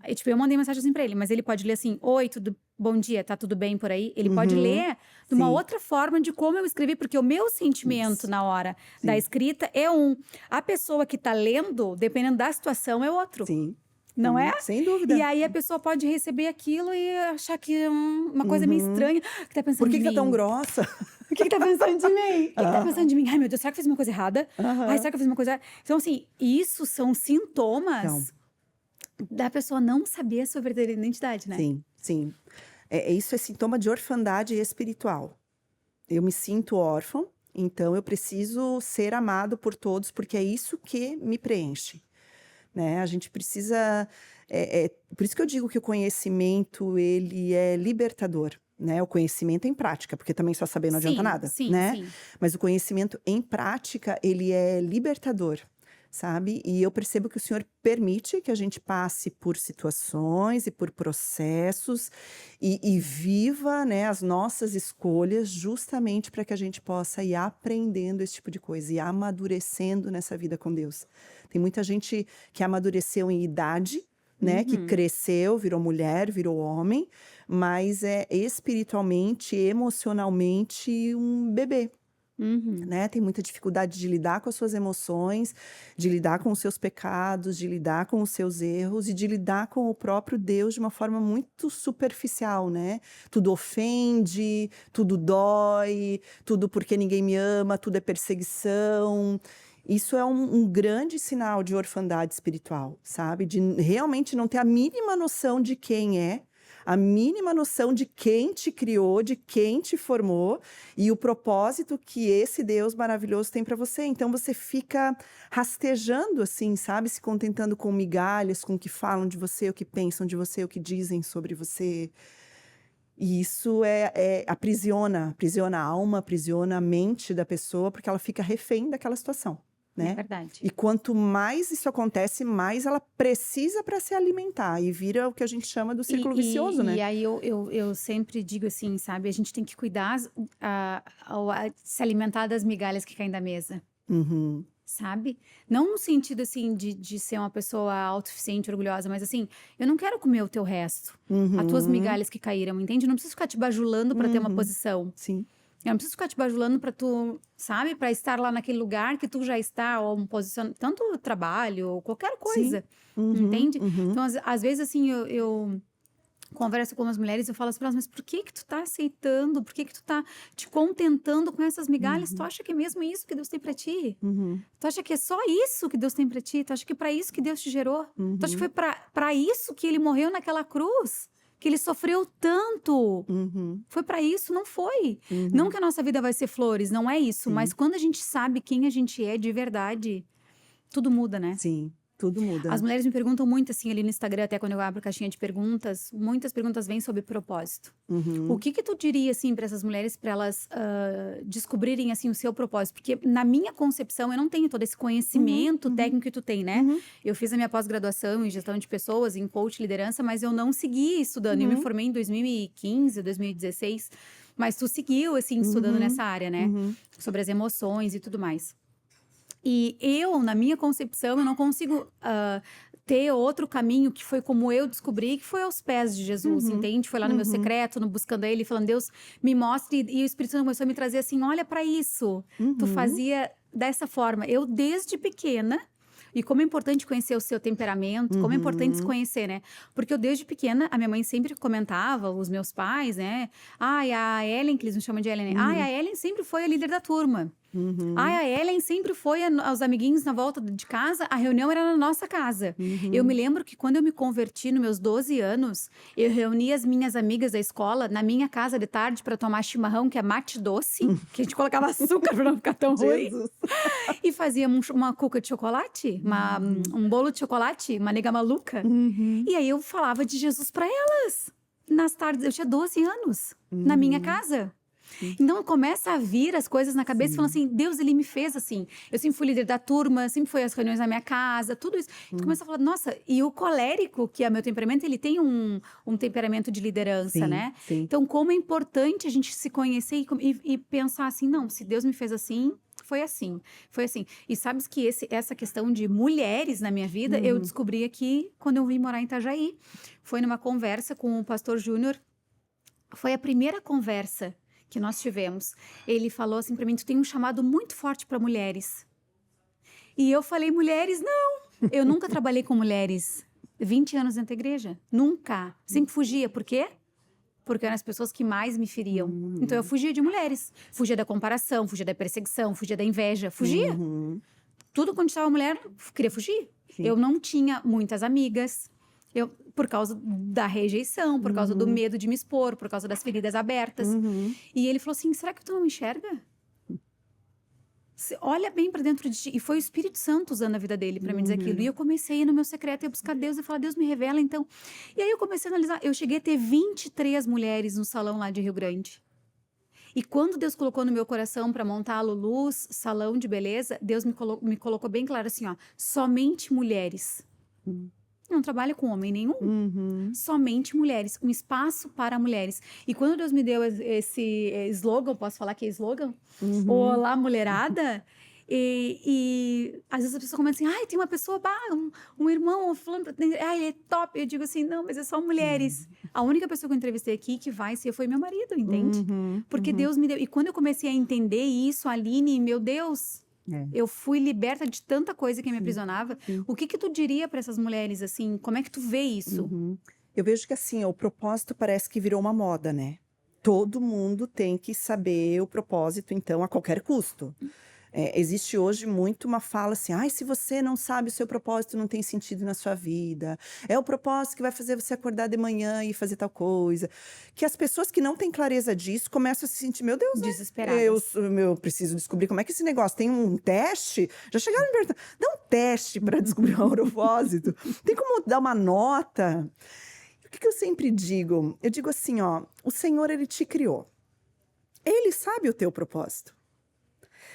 Aí, tipo, eu mandei mensagem assim pra ele, mas ele pode ler assim, oi, bom dia, tá tudo bem por aí? Ele pode ler de uma outra forma de como eu escrevi, porque o meu sentimento na hora da escrita é a pessoa que tá lendo, dependendo da situação, é outro. Sim. Não é? Sem dúvida. E aí a pessoa pode receber aquilo e achar que é uma coisa meio estranha. Que tá pensando Por que de que tá mim? tão grossa? O que tá pensando de mim? O que tá pensando de mim? Ai, meu Deus, será que eu fiz uma coisa errada? Ai, será que eu fiz uma coisa... Então, assim, isso são sintomas da pessoa não saber a sua verdadeira identidade, né? Sim, sim. Isso é sintoma de orfandade espiritual. Eu me sinto órfão, então eu preciso ser amado por todos, porque é isso que me preenche, né? A gente precisa... por isso que eu digo que o conhecimento, ele é libertador, né? O conhecimento em prática, porque também só saber não adianta nada, né? Sim. Mas o conhecimento em prática, ele é libertador, sabe? E eu percebo que o Senhor permite que a gente passe por situações e por processos e viva, né, as nossas escolhas justamente para que a gente possa ir aprendendo esse tipo de coisa e amadurecendo nessa vida com Deus. Tem muita gente que amadureceu em idade, né, que cresceu, virou mulher, virou homem, mas é espiritualmente, emocionalmente um bebê. Né? Tem muita dificuldade de lidar com as suas emoções, de lidar com os seus pecados, de lidar com os seus erros e de lidar com o próprio Deus de uma forma muito superficial, né? Tudo ofende, tudo dói, tudo porque ninguém me ama, tudo é perseguição. Isso é um grande sinal de orfandade espiritual, sabe? De realmente não ter a mínima noção de quem é, a mínima noção de quem te criou, de quem te formou e o propósito que esse Deus maravilhoso tem para você. Então você fica rastejando assim, sabe? Se contentando com migalhas, com o que falam de você, o que pensam de você, o que dizem sobre você. E isso aprisiona a alma, aprisiona a mente da pessoa, porque ela fica refém daquela situação, né? É verdade. E quanto mais isso acontece, mais ela precisa para se alimentar. E vira o que a gente chama do círculo vicioso, né? E aí eu sempre digo assim, sabe? A gente tem que cuidar, se alimentar das migalhas que caem da mesa, sabe? Não no sentido, assim, de ser uma pessoa autossuficiente, orgulhosa, mas assim, eu não quero comer o teu resto. As tuas migalhas que caíram, entende? Eu não preciso ficar te bajulando para ter uma posição. Sim. Eu não preciso ficar te bajulando para tu, sabe? Para estar lá naquele lugar que tu já está, ou uma posição, tanto trabalho, ou qualquer coisa, entende? Então, às vezes, assim, eu converso com umas mulheres e eu falo assim pra elas, mas por que que tu tá aceitando? Por que que tu tá te contentando com essas migalhas? Tu acha que é mesmo isso que Deus tem pra ti? Tu acha que é só isso que Deus tem pra ti? Tu acha que é pra isso que Deus te gerou? Tu acha que foi pra isso que Ele morreu naquela cruz? Que Ele sofreu tanto? Foi pra isso? Não foi. Não que a nossa vida vai ser flores, não é isso. Mas quando a gente sabe quem a gente é de verdade, tudo muda, né? Sim, tudo muda. As mulheres me perguntam muito, assim, ali no Instagram, até quando eu abro a caixinha de perguntas, muitas perguntas vêm sobre propósito. O que tu diria, assim, para essas mulheres, para elas descobrirem, assim, o seu propósito? Porque na minha concepção, eu não tenho todo esse conhecimento técnico que tu tem, né? Eu fiz a minha pós-graduação em gestão de pessoas, em coach, liderança, mas eu não segui estudando. Eu me formei em 2015, 2016, mas tu seguiu, assim, estudando nessa área, né? Sobre as emoções e tudo mais. E eu, na minha concepção, eu não consigo ter outro caminho que foi como eu descobri, que foi aos pés de Jesus, entende? Foi lá no meu secreto, no buscando Ele, falando, Deus, me mostre. E o Espírito Santo começou a me trazer assim, olha para isso. Tu fazia dessa forma. Eu, desde pequena... E como é importante conhecer o seu temperamento, como é importante se conhecer, né? Porque eu, desde pequena, a minha mãe sempre comentava, os meus pais, né? Ai, a Ellen, que eles me chamam de Ellen, né? Ai, a Ellen sempre foi a líder da turma. Ai, a Ellen sempre foi aos amiguinhos na volta de casa, a reunião era na nossa casa. Eu me lembro que quando eu me converti, nos meus 12 anos, eu reuni as minhas amigas da escola na minha casa de tarde para tomar chimarrão, que é mate doce, que a gente colocava açúcar para não ficar tão ruim. E fazíamos uma cuca de chocolate, um bolo de chocolate, uma nega maluca. E aí eu falava de Jesus para elas. Nas tardes, eu tinha 12 anos, na minha casa. Então começa a vir as coisas na cabeça e falando assim, Deus, Ele me fez assim. Eu sempre fui líder da turma, sempre fui às reuniões na minha casa, tudo isso. E tu começa a falar, nossa, e o colérico, que é meu temperamento, ele tem um temperamento de liderança, né? Então como é importante a gente se conhecer e pensar assim, não, se Deus me fez assim, foi assim, foi assim. E sabes que essa questão de mulheres na minha vida, eu descobri aqui quando eu vim morar em Itajaí. Foi numa conversa com o pastor Júnior. Foi a primeira conversa que nós tivemos. Ele falou assim para mim, tu tem um chamado muito forte para mulheres. E eu falei, mulheres? Não, eu nunca trabalhei com mulheres. 20 anos dentro da igreja. Nunca. Sempre fugia. Por quê? Porque eram as pessoas que mais me feriam. Então eu fugia de mulheres. Fugia da comparação, fugia da perseguição, fugia da inveja. Fugia. Tudo quando estava mulher, queria fugir. Sim. Eu não tinha muitas amigas. Por causa da rejeição, por causa do medo de me expor, por causa das feridas abertas. E ele falou assim, será que tu não enxerga? Olha bem para dentro de ti. E foi o Espírito Santo usando a vida dele para me dizer aquilo. E eu comecei a ir no meu secreto e a buscar Deus e falar, Deus me revela então. E aí eu comecei a analisar. Eu cheguei a ter 23 mulheres no salão lá de Rio Grande. E quando Deus colocou no meu coração para montar a Lulus, salão de beleza, Deus me colocou bem claro assim, ó, somente mulheres. Não trabalho com homem nenhum. Somente mulheres. Um espaço para mulheres. E quando Deus me deu esse slogan, posso falar que é slogan? Olá, mulherada. E às vezes a pessoa começa assim, ai, tem uma pessoa, um irmão falando, ai, ele é top. Eu digo assim, não, mas é só mulheres. A única pessoa que eu entrevistei aqui que vai ser foi meu marido, entende? Porque Deus me deu. E quando eu comecei a entender isso, Aline, meu Deus... Eu fui liberta de tanta coisa que me aprisionava. O que tu diria para essas mulheres, assim? Como é que tu vê isso? Eu vejo que, assim, o propósito parece que virou uma moda, né? Todo mundo tem que saber o propósito, então, a qualquer custo. Existe hoje muito uma fala assim, ai, se você não sabe o seu propósito, não tem sentido na sua vida. É o propósito que vai fazer você acordar de manhã e fazer tal coisa. Que as pessoas que não têm clareza disso começam a se sentir, meu Deus, desesperadas. eu preciso descobrir como é que esse negócio tem um teste. Já chegaram a me perguntar, dá um teste para descobrir o propósito? Tem como dar uma nota? O que eu sempre digo? Eu digo assim, ó, o Senhor, Ele te criou. Ele sabe o teu propósito.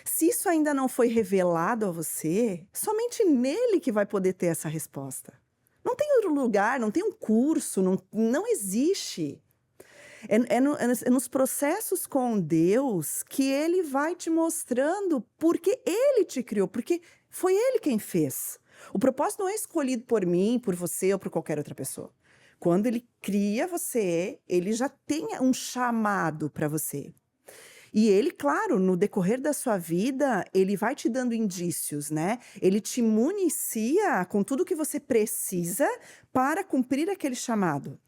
Se isso ainda não foi revelado a você, somente nele que vai poder ter essa resposta. Não tem outro lugar, não tem um curso, não existe. É nos processos com Deus que ele vai te mostrando porque ele te criou, porque foi ele quem fez. O propósito não é escolhido por mim, por você ou por qualquer outra pessoa. Quando ele cria você, ele já tem um chamado para você. E ele, claro, no decorrer da sua vida, ele vai te dando indícios, né? Ele te municia com tudo que você precisa para cumprir aquele chamado.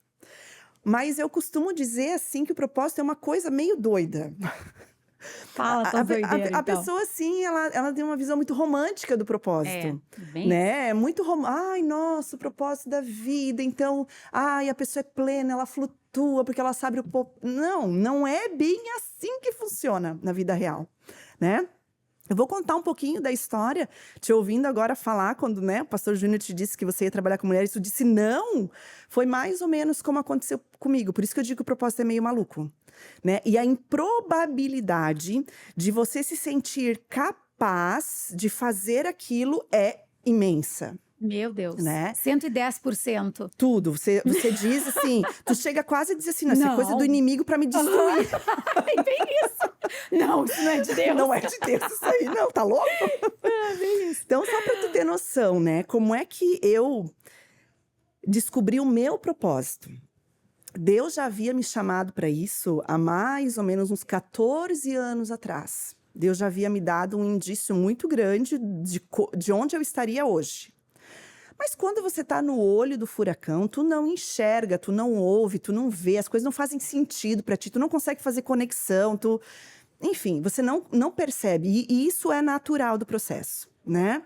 Mas eu costumo dizer, assim, que o propósito é uma coisa meio doida. Fala tua doideira, então. A pessoa, assim, ela tem uma visão muito romântica do propósito. Bem né? É muito ai, nossa, o propósito da vida. Então, ai, a pessoa é plena, ela flutua porque ela sabe não é bem assim que funciona na vida real, né? Eu vou contar um pouquinho da história, te ouvindo agora falar, quando, né, o pastor Júnior te disse que você ia trabalhar com mulheres, tu disse não. Foi mais ou menos como aconteceu comigo. Por isso que eu digo que o propósito é meio maluco, né? E a improbabilidade de você se sentir capaz de fazer aquilo é imensa. Meu Deus, né? 110%. Tudo. Você diz assim, tu chega quase a dizer assim, isso é coisa do inimigo para me destruir. É bem isso. Não, isso não é de Deus. Não é de Deus isso aí, não, tá louco? Bem isso. Então, só para tu ter noção, né? Como é que eu descobri o meu propósito? Deus já havia me chamado para isso há mais ou menos uns 14 anos atrás. Deus já havia me dado um indício muito grande de onde eu estaria hoje. Mas quando você está no olho do furacão, tu não enxerga, tu não ouve, tu não vê, as coisas não fazem sentido para ti, tu não consegue fazer conexão, enfim, você não percebe. E isso é natural do processo, né?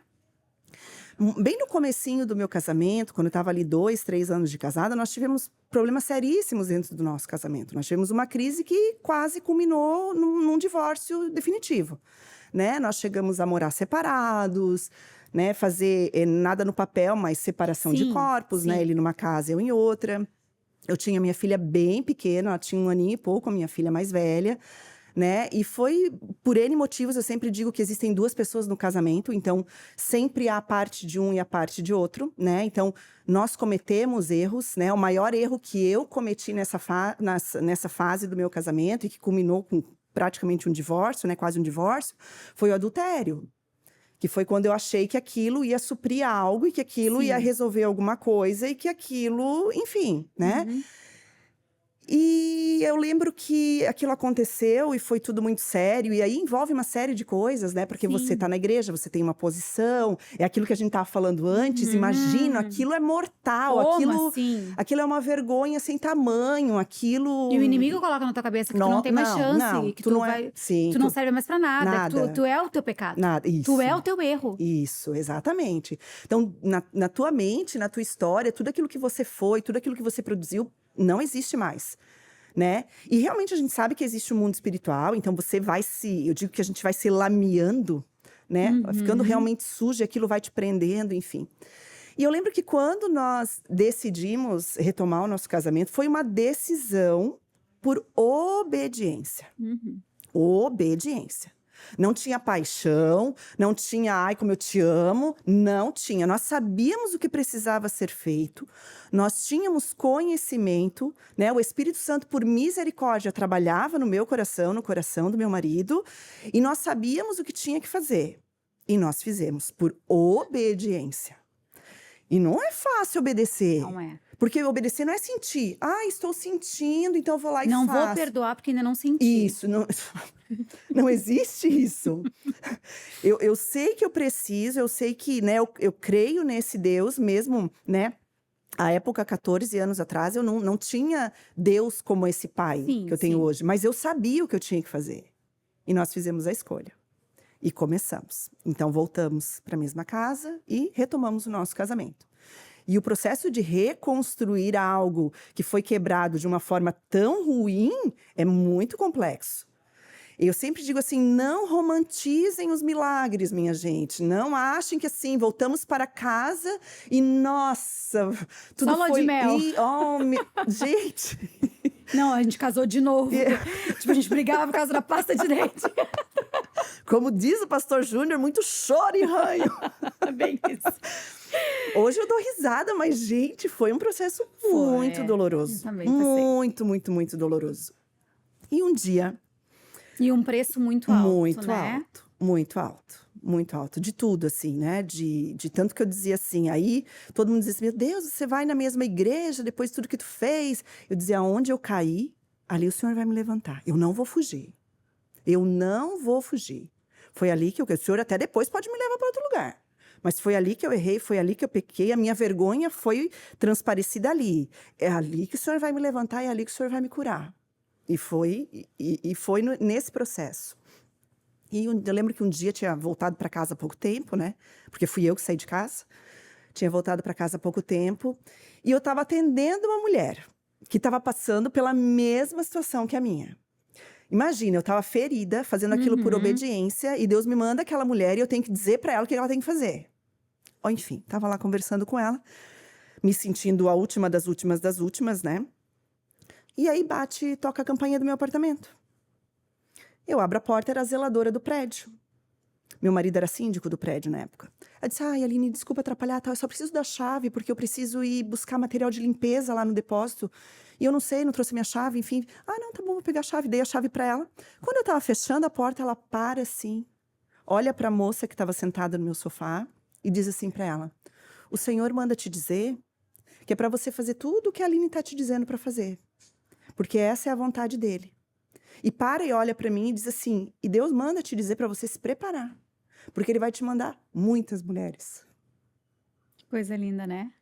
Bem no comecinho do meu casamento, quando eu estava ali 2, 3 anos de casada, nós tivemos problemas seríssimos dentro do nosso casamento. Nós tivemos uma crise que quase culminou num divórcio definitivo, né? Nós chegamos a morar separados, né? Fazer nada no papel, mas separação de corpos, né? Ele numa casa, eu em outra. Eu tinha minha filha bem pequena, ela tinha 1 aninho e pouco, a minha filha mais velha, né? E foi por N motivos, eu sempre digo que existem 2 pessoas no casamento, então sempre há a parte de um e a parte de outro, né? Então, nós cometemos erros, né? O maior erro que eu cometi nessa fase do meu casamento e que culminou com praticamente um divórcio, né? Quase um divórcio, foi o adultério. Que foi quando eu achei que aquilo ia suprir algo e que aquilo ia resolver alguma coisa e que aquilo, enfim, né? E eu lembro que aquilo aconteceu e foi tudo muito sério. E aí envolve uma série de coisas, né? Porque você Sim. tá na igreja, você tem uma posição. É aquilo que a gente tava falando antes. Imagina, aquilo é mortal. Como assim? Aquilo é uma vergonha sem tamanho. Aquilo... E o inimigo coloca na tua cabeça que tu não tem mais chance, não, que tu tu não é... vai, Sim, tu não serve mais pra nada, que nada. tu é o teu pecado. Nada, isso. Tu é o teu erro. Isso, exatamente. Então, na tua mente, na tua história, tudo aquilo que você foi, tudo aquilo que você produziu, não existe mais, né? E realmente a gente sabe que existe um mundo espiritual, então você vai eu digo que a gente vai se lameando, né? Vai ficando realmente sujo, e aquilo vai te prendendo, enfim. E eu lembro que quando nós decidimos retomar o nosso casamento, foi uma decisão por obediência. Obediência. Não tinha paixão, não tinha, ai, como eu te amo, não tinha. Nós sabíamos o que precisava ser feito, nós tínhamos conhecimento, né? O Espírito Santo, por misericórdia, trabalhava no meu coração, no coração do meu marido, e nós sabíamos o que tinha que fazer. E nós fizemos por obediência. E não é fácil obedecer. Não é. Porque obedecer não é sentir. Ah, estou sentindo, então eu vou lá e faço. Não vou perdoar porque ainda não senti. Isso, não existe isso. Eu sei que eu preciso, eu sei que, né, eu creio nesse Deus mesmo, né? À época, 14 anos atrás, eu não tinha Deus como esse pai que eu tenho hoje. Mas eu sabia o que eu tinha que fazer. E nós fizemos a escolha. E começamos. Então, voltamos para a mesma casa e retomamos o nosso casamento. E o processo de reconstruir algo que foi quebrado de uma forma tão ruim é muito complexo. Eu sempre digo assim, não romantizem os milagres, minha gente. Não achem que assim, voltamos para casa e, nossa, tudo Só lua foi... de mel. Gente... Não, a gente casou de novo. Tipo, a gente brigava por causa da pasta de dente. Como diz o pastor Júnior, muito choro e ranho. Bem isso. Hoje eu dou risada, mas, gente, foi um processo muito doloroso. Eu também passei. Muito, muito, muito doloroso. E um dia... E um preço muito alto, muito né? alto, muito alto, muito alto. De tudo, assim, né? De tanto que eu dizia assim, aí todo mundo dizia assim, meu Deus, você vai na mesma igreja depois de tudo que tu fez. Eu dizia, aonde eu caí, ali o Senhor vai me levantar. Eu não vou fugir. Eu não vou fugir. Foi ali que o Senhor até depois pode me levar para outro lugar. Mas foi ali que eu errei, foi ali que eu pequei, a minha vergonha foi transparecida ali. É ali que o Senhor vai me levantar, é ali que o Senhor vai me curar. E foi nesse processo. E eu lembro que um dia tinha voltado para casa há pouco tempo, né? Porque fui eu que saí de casa. Tinha voltado para casa há pouco tempo. E eu estava atendendo uma mulher que estava passando pela mesma situação que a minha. Imagina, eu estava ferida, fazendo aquilo por obediência. E Deus me manda aquela mulher e eu tenho que dizer para ela o que ela tem que fazer. Ou, enfim, estava lá conversando com ela. Me sentindo a última das últimas, né? E aí bate e toca a campainha do meu apartamento. Eu abro a porta, era a zeladora do prédio. Meu marido era síndico do prédio na época. Ela disse, ai, Aline, desculpa atrapalhar, tá? Eu só preciso da chave, porque eu preciso ir buscar material de limpeza lá no depósito. E eu não sei, não trouxe minha chave, enfim. Ah, não, tá bom, vou pegar a chave. Dei a chave para ela. Quando eu tava fechando a porta, ela para assim, olha para a moça que estava sentada no meu sofá e diz assim para ela, o Senhor manda te dizer que é para você fazer tudo o que a Aline tá te dizendo para fazer. Porque essa é a vontade dele. E para e olha para mim e diz assim, e Deus manda te dizer para você se preparar. Porque ele vai te mandar muitas mulheres. Que coisa linda, né?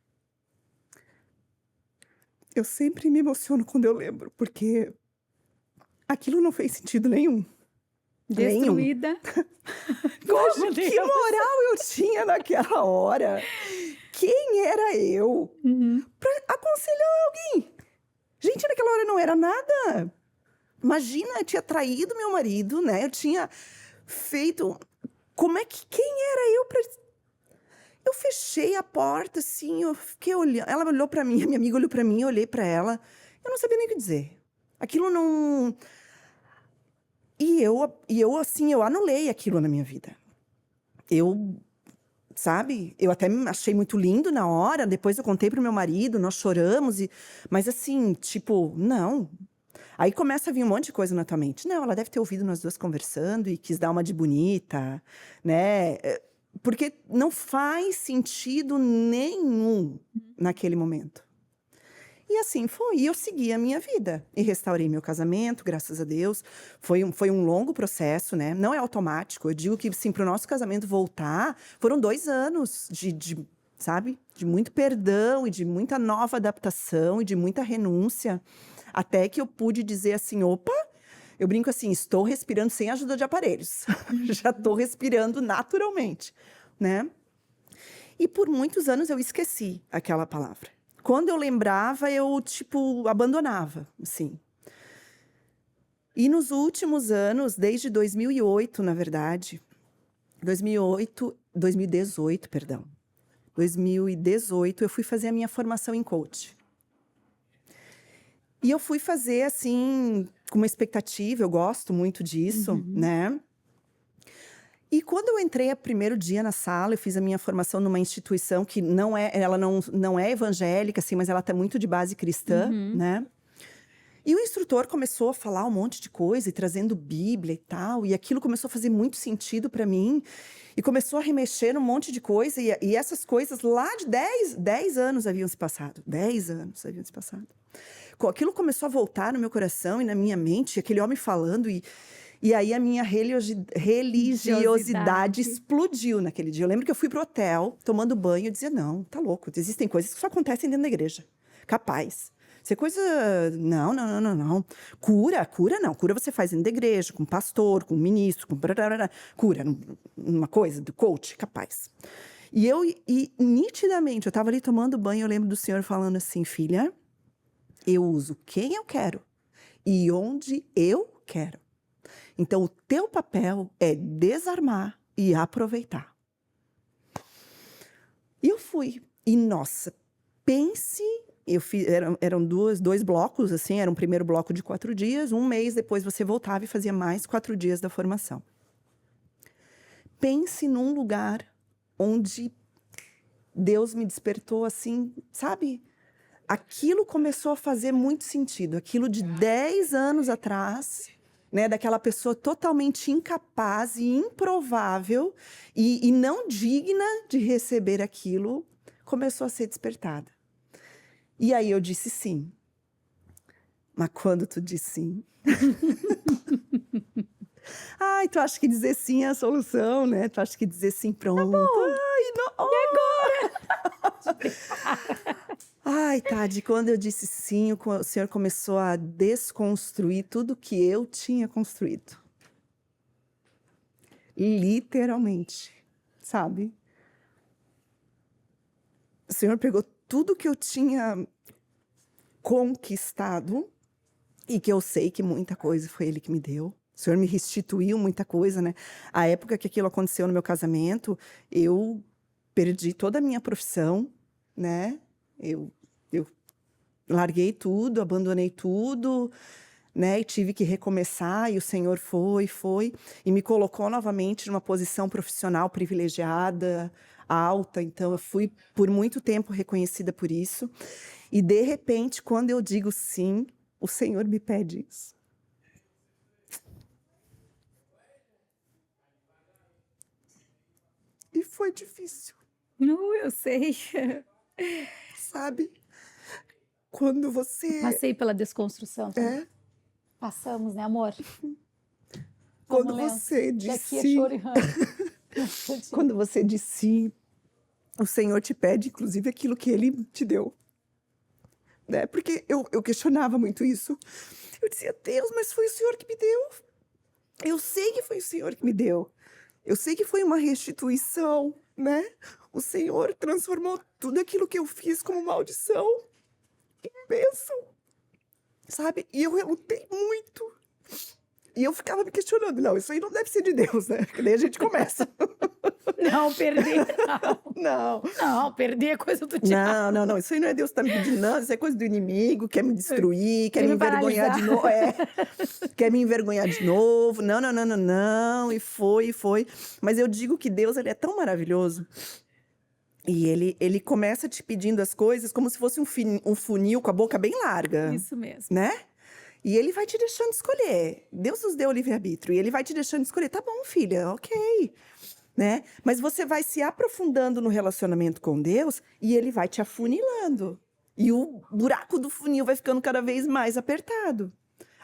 Eu sempre me emociono quando eu lembro, porque aquilo não fez sentido nenhum. Destruída. Como que moral eu tinha naquela hora? Quem era eu para aconselhar alguém? Gente, naquela hora não era nada. Imagina, eu tinha traído meu marido, né? Eu tinha feito... Quem era eu para... Eu fechei a porta, assim, eu fiquei olhando. Ela olhou para mim, a minha amiga olhou para mim, eu olhei para ela. Eu não sabia nem o que dizer. Aquilo não... E eu, assim, eu anulei aquilo na minha vida. Sabe? Eu até achei muito lindo na hora. Depois eu contei pro meu marido, nós choramos. Mas assim, tipo, não. Aí começa a vir um monte de coisa na tua mente. Não, ela deve ter ouvido nós duas conversando e quis dar uma de bonita, né? Porque não faz sentido nenhum naquele momento. E assim foi, e eu segui a minha vida. E restaurei meu casamento, graças a Deus. Foi um longo processo, né? Não é automático. Eu digo que, sim, para o nosso casamento voltar, foram 2 anos sabe? De muito perdão e de muita nova adaptação e de muita renúncia. Até que eu pude dizer assim, opa, eu brinco assim, estou respirando sem ajuda de aparelhos. Já estou respirando naturalmente, né? E por muitos anos eu esqueci aquela palavra. Quando eu lembrava, eu, tipo, abandonava, assim. E nos últimos anos, desde 2008, na verdade, 2018, perdão. 2018, eu fui fazer a minha formação em coach. E eu fui fazer, assim, com uma expectativa, eu gosto muito disso, né? E quando eu entrei o primeiro dia na sala, eu fiz a minha formação numa instituição que ela não é evangélica, assim, mas ela tá muito de base cristã, né? E o instrutor começou a falar um monte de coisa, e trazendo Bíblia e tal, e aquilo começou a fazer muito sentido para mim, e começou a remexer num monte de coisa, e essas coisas lá de 10 anos haviam se passado. 10 anos haviam se passado. Aquilo começou a voltar no meu coração e na minha mente, aquele homem falando, e aí a minha religiosidade explodiu naquele dia. Eu lembro que eu fui pro hotel, tomando banho, e dizia, não, tá louco, existem coisas que só acontecem dentro da igreja. Capaz. Isso é coisa... Não. Cura não. Cura você faz dentro da igreja, com pastor, com ministro, com... Cura, uma coisa do coach, capaz. E nitidamente, eu estava ali tomando banho, eu lembro do Senhor falando assim, filha, eu uso quem eu quero e onde eu quero. Então, o teu papel é desarmar e aproveitar. E eu fui. E, nossa, pense... Eu fiz, eram dois blocos, assim, era um primeiro bloco de 4 dias, um mês depois você voltava e fazia mais 4 dias da formação. Pense num lugar onde Deus me despertou assim, sabe? Aquilo começou a fazer muito sentido, aquilo de 10 anos atrás, né, daquela pessoa totalmente incapaz e improvável e não digna de receber aquilo, começou a ser despertada. E aí eu disse sim. Mas quando tu disse sim... Ai, tu acha que dizer sim é a solução, né? Tu acha que dizer sim, pronto. Tá bom. Ai, não... E agora? Ai, Tade, quando eu disse sim, o Senhor começou a desconstruir tudo que eu tinha construído. Literalmente, sabe? O Senhor pegou tudo que eu tinha conquistado e que eu sei que muita coisa foi Ele que me deu. O Senhor me restituiu muita coisa, né? A época que aquilo aconteceu no meu casamento, eu perdi toda a minha profissão, né? Eu larguei tudo, abandonei tudo, né? E tive que recomeçar, e o Senhor foi, e me colocou novamente numa posição profissional privilegiada, alta. Então, eu fui por muito tempo reconhecida por isso. E, de repente, quando eu digo sim, o Senhor me pede isso. E foi difícil. Não, eu sei. Sabe? Quando você... Passei pela desconstrução também. É. Passamos, né, amor? Quando Vamos, você Léo. diz Daqui é sim... choro e ranço. Quando você diz sim, o Senhor te pede, inclusive, aquilo que Ele te deu. Né? Porque eu questionava muito isso. Eu dizia, Deus, mas foi o Senhor que me deu. Eu sei que foi o Senhor que me deu. Eu sei que foi uma restituição, né? O Senhor transformou tudo aquilo que eu fiz como maldição em bênção, sabe? E eu relutei muito. E eu ficava me questionando, não, isso aí não deve ser de Deus, né? Que daí a gente começa. Não, perder Não. Não, perder é coisa do diabo. Não, isso aí não é Deus que tá me pedindo, não, isso é coisa do inimigo, quer me destruir, quer Quer me me envergonhar de novo, quer me envergonhar de novo, não, e foi. Mas eu digo que Deus, ele é tão maravilhoso, e ele começa te pedindo as coisas como se fosse um funil com a boca bem larga. Isso mesmo. Né? E ele vai te deixando escolher. Deus nos deu o livre-arbítrio, e ele vai te deixando escolher. Tá bom, filha, ok. Né? Mas você vai se aprofundando no relacionamento com Deus e ele vai te afunilando. E o buraco do funil vai ficando cada vez mais apertado.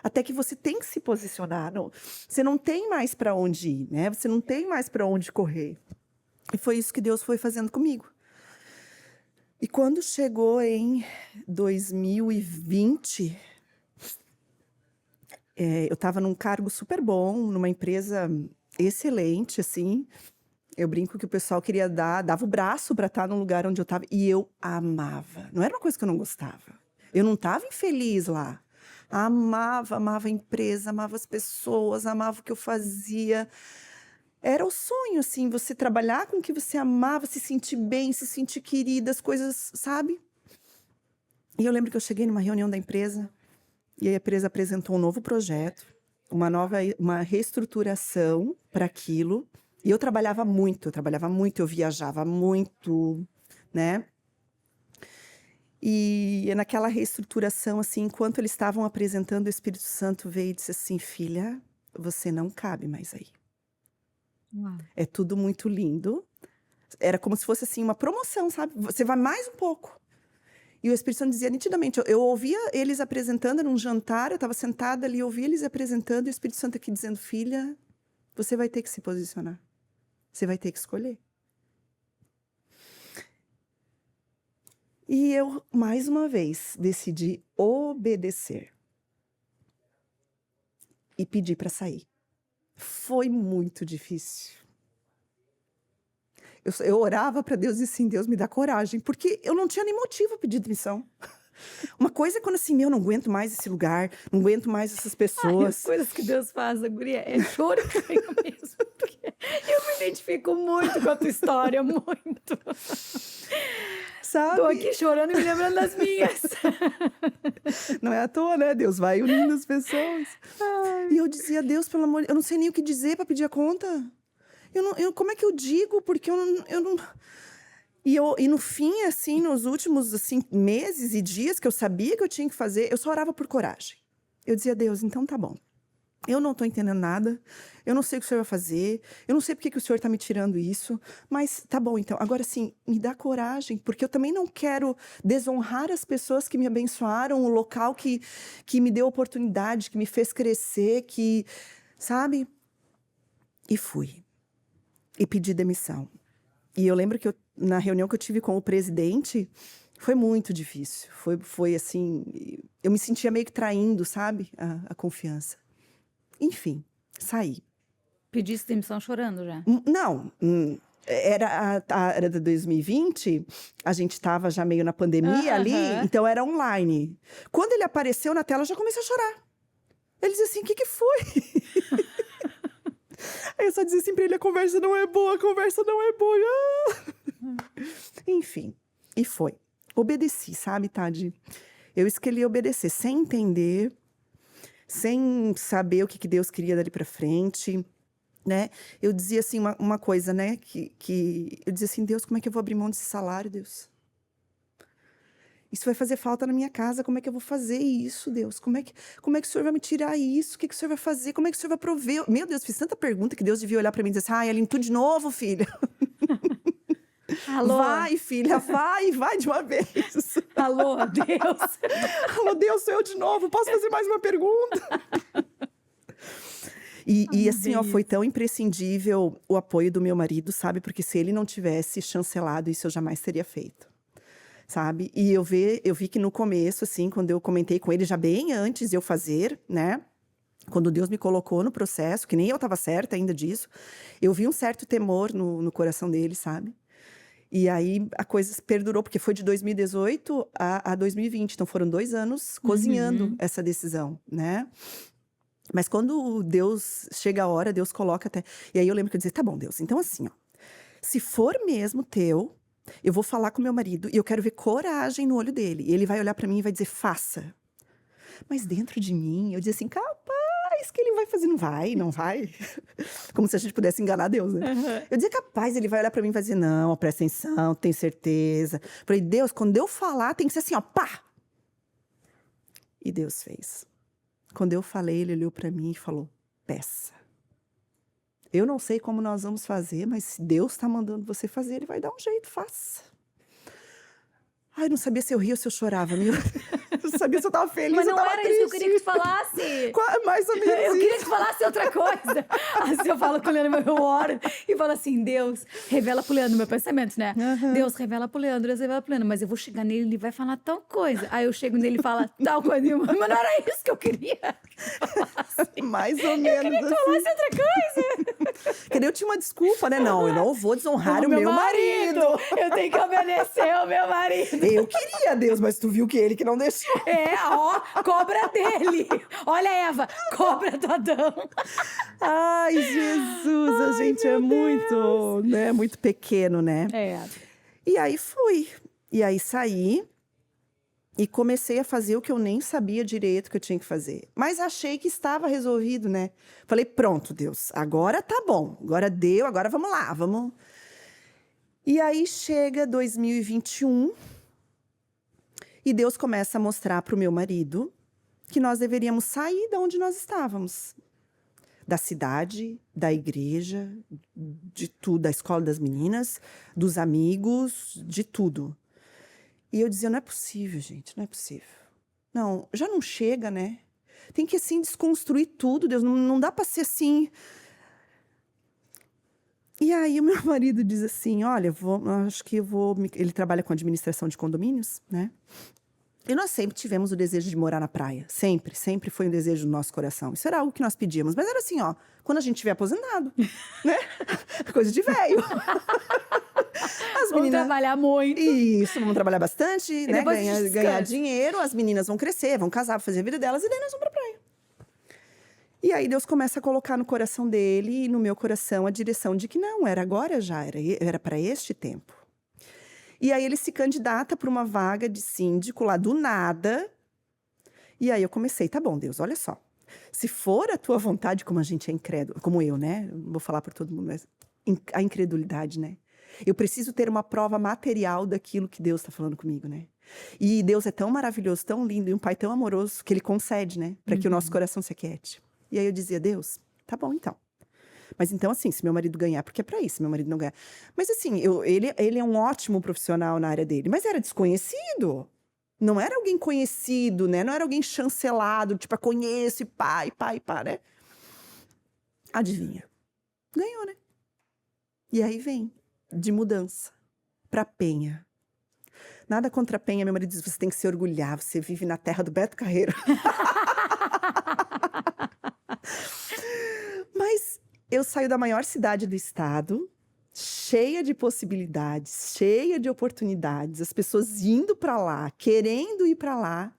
Até que você tem que se posicionar. Você não tem mais para onde ir, né? Você não tem mais para onde correr. E foi isso que Deus foi fazendo comigo. E quando chegou em 2020, eu estava num cargo super bom, numa empresa excelente, assim. Eu brinco que o pessoal queria dava o braço para estar num lugar onde eu estava. E eu amava. Não era uma coisa que eu não gostava. Eu não estava infeliz lá. Amava a empresa, amava as pessoas, amava o que eu fazia. Era o sonho, assim, você trabalhar com o que você amava, se sentir bem, se sentir querida, as coisas, sabe? E eu lembro que eu cheguei numa reunião da empresa e a empresa apresentou um novo projeto, uma reestruturação para aquilo. E eu trabalhava muito, eu viajava muito, né? E naquela reestruturação, assim, enquanto eles estavam apresentando, o Espírito Santo veio e disse assim: filha, você não cabe mais aí. Uau. É tudo muito lindo. Era como se fosse assim uma promoção, sabe? Você vai mais um pouco. E o Espírito Santo dizia nitidamente, eu ouvia eles apresentando, era um jantar, eu estava sentada ali, eu ouvia eles apresentando, e o Espírito Santo aqui dizendo: filha, você vai ter que se posicionar. Você vai ter que escolher. E eu, mais uma vez, decidi obedecer. E pedi para sair. Foi muito difícil. Eu orava para Deus e assim: Deus, me dá coragem, porque eu não tinha nem motivo para pedir demissão. Uma coisa é quando assim, eu não aguento mais esse lugar, não aguento mais essas Ai, as pessoas. coisas que Deus faz, a guria, é choro que vem mesmo, porque eu me identifico muito com a tua história, muito. Sabe? Tô aqui chorando e me lembrando das minhas. Não é à toa, né? Deus vai unindo as pessoas. E eu dizia: Deus, pelo amor, eu não sei nem o que dizer para pedir a conta. Como é que eu digo? Porque eu não... E no fim, assim, nos últimos assim, meses e dias que eu sabia que eu tinha que fazer, eu só orava por coragem. Eu dizia: Deus, então tá bom. Eu não estou entendendo nada, eu não sei o que o Senhor vai fazer, eu não sei porque que o Senhor está me tirando isso, mas tá bom, então. Agora sim, me dá coragem, porque eu também não quero desonrar as pessoas que me abençoaram, o local que me deu oportunidade, que me fez crescer, sabe? E fui. E pedi demissão. E eu lembro que na reunião que eu tive com o presidente, foi muito difícil. Foi assim, eu me sentia meio que traindo, sabe? A confiança. Enfim, saí. Pediste demissão chorando já. Não, era de 2020, a gente estava já meio na pandemia ali, então era online. Quando ele apareceu na tela, eu já comecei a chorar. Ele dizia assim: o que foi? Aí eu só dizia assim pra ele: a conversa não é boa, a conversa não é boa. Enfim, e foi. Obedeci, sabe, Tade? Eu escolhi obedecer, sem entender, sem saber o que Deus queria dali pra frente, né? Eu dizia assim uma coisa, né? Eu dizia assim: Deus, como é que eu vou abrir mão desse salário, Deus? Isso vai fazer falta na minha casa, como é que eu vou fazer isso, Deus? Como é que o Senhor vai me tirar isso? O que o Senhor vai fazer? Como é que o Senhor vai prover? Meu Deus, fiz tanta pergunta que Deus devia olhar para mim e dizer assim: ai, Aline, tudo de novo, filha. Alô? Vai, filha, vai de uma vez. Alô, Deus? Alô, Deus, sou eu de novo, posso fazer mais uma pergunta? E assim, ó, foi tão imprescindível o apoio do meu marido, sabe? Porque se ele não tivesse chancelado, isso eu jamais teria feito, sabe? E eu vi que no começo, assim, quando eu comentei com ele, já bem antes de eu fazer, né? Quando Deus me colocou no processo, que nem eu estava certa ainda disso, eu vi um certo temor no coração dele, sabe? E aí a coisa perdurou, porque foi de 2018 a 2020, então foram 2 anos cozinhando essa decisão, né? Mas quando Deus chega a hora, Deus coloca até... E aí eu lembro que eu dizia: tá bom, Deus, então assim, ó, se for mesmo teu, eu vou falar com meu marido e eu quero ver coragem no olho dele. E ele vai olhar pra mim e vai dizer: faça. Mas dentro de mim, eu dizia assim: capaz que ele vai fazer. Não vai, não vai. Como se a gente pudesse enganar Deus, né? Eu dizia: capaz, ele vai olhar pra mim e vai dizer: não, presta atenção, tem certeza. Falei: Deus, quando eu falar, tem que ser assim, ó, pá! E Deus fez. Quando eu falei, ele olhou pra mim e falou: peça. Eu não sei como nós vamos fazer, mas se Deus está mandando você fazer, ele vai dar um jeito, faça. Ai, eu não sabia se eu ria ou se eu chorava, meu. Eu não sabia se eu tava feliz Mas ou não tava era triste. isso que eu queria que tu falasse. Mais ou menos Eu queria que tu falasse outra coisa. Assim, eu falo com o Leandro, eu oro e falo assim, Deus, revela pro Leandro, meu pensamento, né? Deus, revela pro Leandro, Deus, revela pro Leandro. Mas eu vou chegar nele, ele vai falar tal coisa. Aí eu chego nele e fala tal coisa. Mas não era isso que eu queria que tu falasse. Mais ou Eu menos queria que tu falasse outra coisa. Que daí eu tinha uma desculpa, né? Não, eu não vou desonrar o meu marido. Eu tenho que obedecer ao meu marido. Eu queria, Deus, mas tu viu que ele que não deixou. Cobra dele. Olha, Eva, cobra do Adão. Ai, Jesus, a gente é muito, né? Muito pequeno, né? E aí fui. E aí saí e comecei a fazer o que eu nem sabia direito que eu tinha que fazer. Mas achei que estava resolvido, né? Falei, pronto, Deus, agora tá bom. Agora deu, agora vamos lá, vamos. E aí chega 2021 e Deus começa a mostrar para o meu marido que nós deveríamos sair de onde nós estávamos. Da cidade, da igreja, de tudo, da escola das meninas, dos amigos, de tudo. E eu dizia, não é possível, gente, não é possível. Não, já não chega, né? Tem que, assim, desconstruir tudo, Deus, não dá para ser assim. E aí o meu marido diz assim, olha, acho que eu vou... Ele trabalha com administração de condomínios, né? E nós sempre tivemos o desejo de morar na praia. Sempre, sempre foi um desejo do nosso coração. Isso era algo que nós pedíamos. Mas era assim, ó, quando a gente estiver aposentado, né? Coisa de velho. Vamos trabalhar muito. Isso, vamos trabalhar bastante, E né? depois Ganhar dinheiro, as meninas vão crescer, vão casar, vão fazer a vida delas, e daí nós vamos pra praia. E aí Deus começa a colocar no coração dele e no meu coração a direção de que não, era agora já, era para este tempo. E aí ele se candidata para uma vaga de síndico lá do nada. E aí eu comecei, tá bom, Deus, olha só. Se for a tua vontade, como a gente é incrédulo, como eu, né? Não vou falar para todo mundo, mas a incredulidade, né? Eu preciso ter uma prova material daquilo que Deus está falando comigo, né? E Deus é tão maravilhoso, tão lindo, e um pai tão amoroso, que ele concede, né? Para que o nosso coração se aquiete. E aí eu dizia, Deus, tá bom então. Mas então, assim, se meu marido ganhar, porque é pra isso, se meu marido não ganhar. Mas assim, ele é um ótimo profissional na área dele, mas era desconhecido. Não era alguém conhecido, né? Não era alguém chancelado, tipo, conheço e pá, né? Adivinha? Ganhou, né? E aí vem, de mudança, pra Penha. Nada contra a Penha, meu marido diz, você tem que se orgulhar, você vive na terra do Beto Carreiro. Mas eu saio da maior cidade do estado, cheia de possibilidades, cheia de oportunidades, as pessoas indo para lá, querendo ir para lá,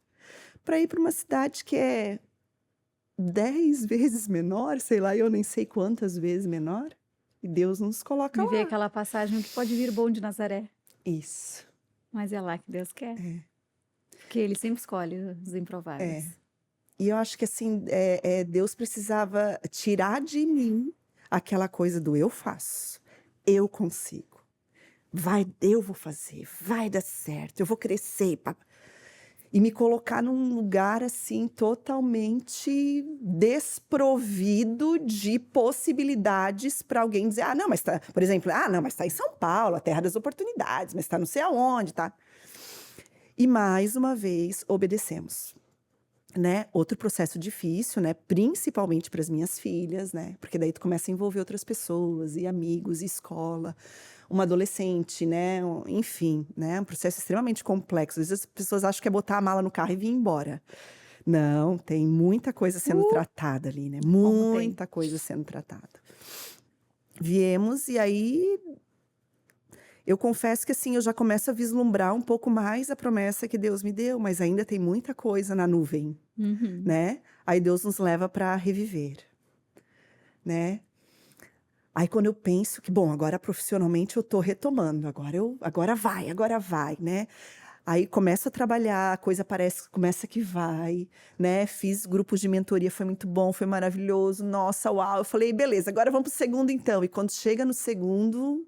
para ir para uma cidade que é 10 vezes menor, sei lá, eu nem sei quantas vezes menor, e Deus nos coloca Me lá. vê aquela passagem que pode vir bom de Nazaré. Isso. Mas é lá que Deus quer. Porque ele sempre escolhe os improváveis. E eu acho que assim, Deus precisava tirar de mim aquela coisa do eu faço, eu consigo, eu vou fazer, vai dar certo, eu vou crescer. E me colocar num lugar assim totalmente desprovido de possibilidades para alguém dizer, ah, não, mas tá, por exemplo, ah, não, mas tá em São Paulo, a terra das oportunidades, mas tá não sei aonde, tá? E mais uma vez obedecemos. Né? Outro processo difícil, né? Principalmente para as minhas filhas, né? Porque daí tu começa a envolver outras pessoas, e amigos, e escola, uma adolescente, né? Enfim, né? Um processo extremamente complexo. Às vezes as pessoas acham que é botar a mala no carro e vir embora. Não, tem muita coisa sendo tratada ali, né? Muita coisa sendo tratada. Viemos e aí eu confesso que assim, eu já começo a vislumbrar um pouco mais a promessa que Deus me deu, mas ainda tem muita coisa na nuvem, né? Aí Deus nos leva para reviver, né? Aí quando eu penso que, bom, agora profissionalmente eu tô retomando, agora vai, né? Aí começo a trabalhar, a coisa parece que começa que vai, né? Fiz grupos de mentoria, foi muito bom, foi maravilhoso, nossa, uau. Eu falei, beleza, agora vamos pro segundo então. E quando chega no segundo,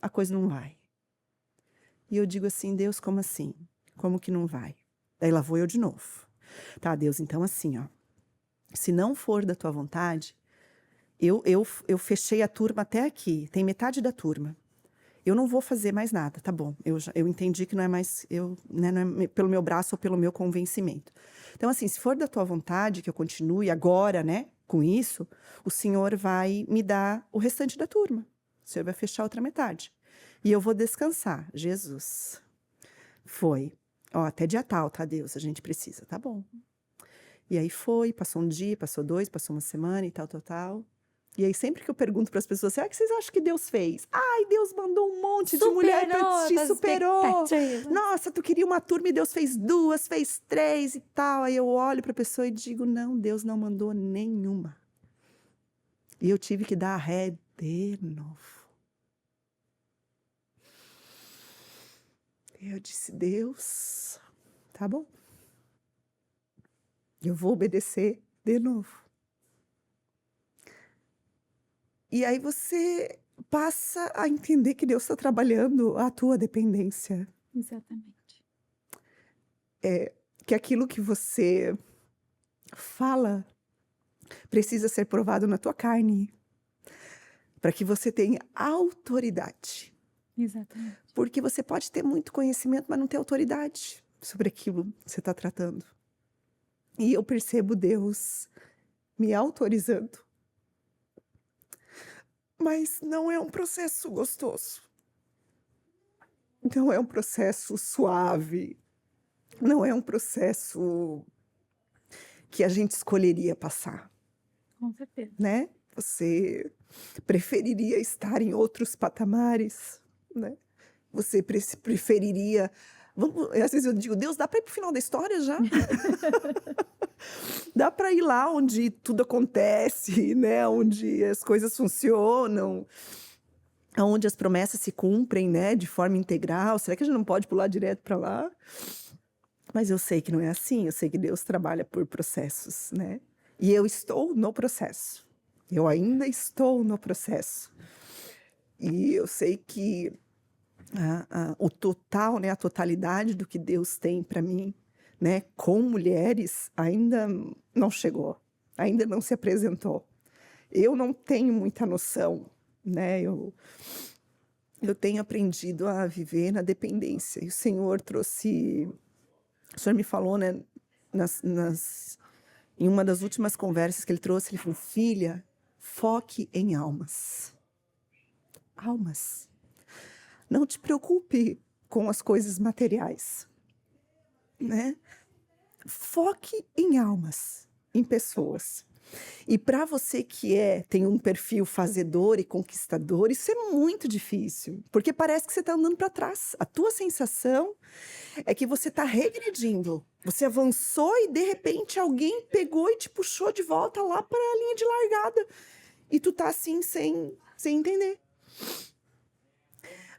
a coisa não vai. E eu digo assim, Deus, como assim? Como que não vai? Daí lá vou eu de novo. Tá, Deus, então assim, ó. Se não for da tua vontade, eu fechei a turma até aqui. Tem metade da turma. eu não vou fazer mais nada, tá bom. Eu entendi que não é mais né, não é pelo meu braço ou pelo meu convencimento. Então, assim, se for da tua vontade que eu continue agora, né, com isso, o Senhor vai me dar o restante da turma. O Senhor vai fechar a outra metade. E eu vou descansar. Jesus. Foi. Ó, até dia tal, tá, Deus? A gente precisa. Tá bom. E aí foi, passou um dia, passou 2, passou uma semana e tal, tal, tal. E aí sempre que eu pergunto para as pessoas, será que vocês acham que Deus fez? Ai, Deus mandou um monte de mulher para te superou. Nossa, tu queria uma turma e Deus fez 2, fez 3 e tal. Aí eu olho para a pessoa e digo, não, Deus não mandou nenhuma. E eu tive que dar a ré de novo. Eu disse, Deus, tá bom. Eu vou obedecer de novo. E aí você passa a entender que Deus está trabalhando a tua dependência. Exatamente. Que aquilo que você fala precisa ser provado na tua carne. Para que você tenha autoridade. Exatamente. Porque você pode ter muito conhecimento, mas não ter autoridade sobre aquilo que você está tratando. E eu percebo Deus me autorizando. Mas não é um processo gostoso. Não é um processo suave. Não é um processo que a gente escolheria passar, Com certeza. né? Você preferiria estar em outros patamares, né? Você preferiria... às vezes eu digo, Deus, dá para ir para o final da história já? Dá para ir lá onde tudo acontece, né? Onde as coisas funcionam, onde as promessas se cumprem, né? De forma integral. Será que a gente não pode pular direto para lá? Mas eu sei que não é assim. Eu sei que Deus trabalha por processos, né? E eu estou no processo. Eu ainda estou no processo. E eu sei que o total, né? A totalidade do que Deus tem para mim, né, com mulheres, ainda não chegou, ainda não se apresentou. Eu não tenho muita noção, né, eu tenho aprendido a viver na dependência, e o Senhor me falou, né, em uma das últimas conversas que Ele trouxe, Ele falou, filha, foque em almas. Almas. Não te preocupe com as coisas materiais, né? Foque em almas, em pessoas. E para você que tem um perfil fazedor e conquistador, isso é muito difícil, porque parece que você está andando para trás. A tua sensação é que você está regredindo. Você avançou e de repente alguém pegou e te puxou de volta lá para a linha de largada. E tu tá assim sem entender.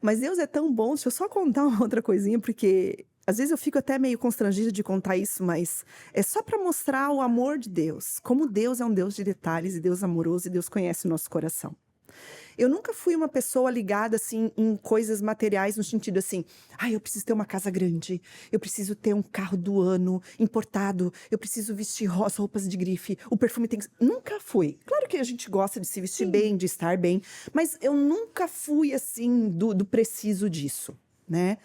Mas Deus é tão bom, deixa eu só contar uma outra coisinha, porque às vezes eu fico até meio constrangida de contar isso, mas é só para mostrar o amor de Deus. Como Deus é um Deus de detalhes, e Deus amoroso, e Deus conhece o nosso coração. Eu nunca fui uma pessoa ligada, assim, em coisas materiais, no sentido assim, eu preciso ter uma casa grande, eu preciso ter um carro do ano, importado, eu preciso vestir roupas de grife, o perfume tem que... Nunca fui. Claro que a gente gosta de se vestir bem, de estar bem, mas eu nunca fui, assim, do preciso disso, né?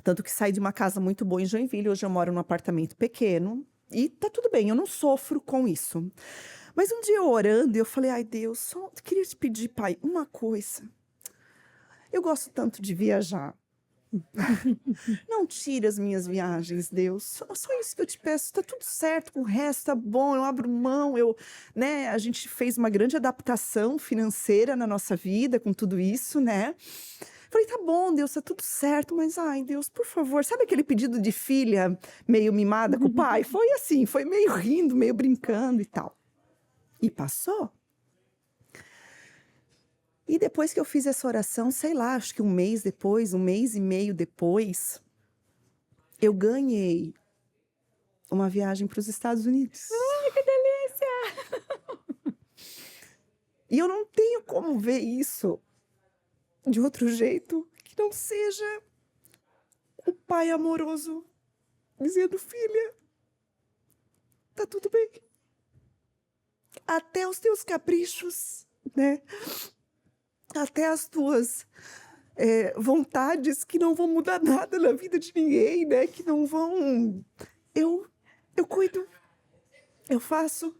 Tanto que saí de uma casa muito boa em Joinville, hoje eu moro num apartamento pequeno, e tá tudo bem, eu não sofro com isso. Mas um dia eu orando, eu falei, ai Deus, só queria te pedir, Pai, uma coisa. Eu gosto tanto de viajar. Não tire as minhas viagens, Deus. Só isso que eu te peço, tá tudo certo, com o resto tá bom, eu abro mão, né? A gente fez uma grande adaptação financeira na nossa vida com tudo isso, né? Falei, tá bom, Deus, tá tudo certo, mas ai, Deus, por favor, sabe aquele pedido de filha meio mimada com o pai? Foi assim, foi meio rindo, meio brincando e tal. E passou. E depois que eu fiz essa oração, sei lá, acho que um mês depois, 1,5 mês depois, eu ganhei uma viagem para os Estados Unidos. Ai, que delícia! E eu não tenho como ver isso de outro jeito que não seja o pai amoroso dizendo, filha, tá tudo bem. Até os teus caprichos, né? Até as tuas vontades que não vão mudar nada na vida de ninguém, né? Que não vão... Eu cuido, eu faço.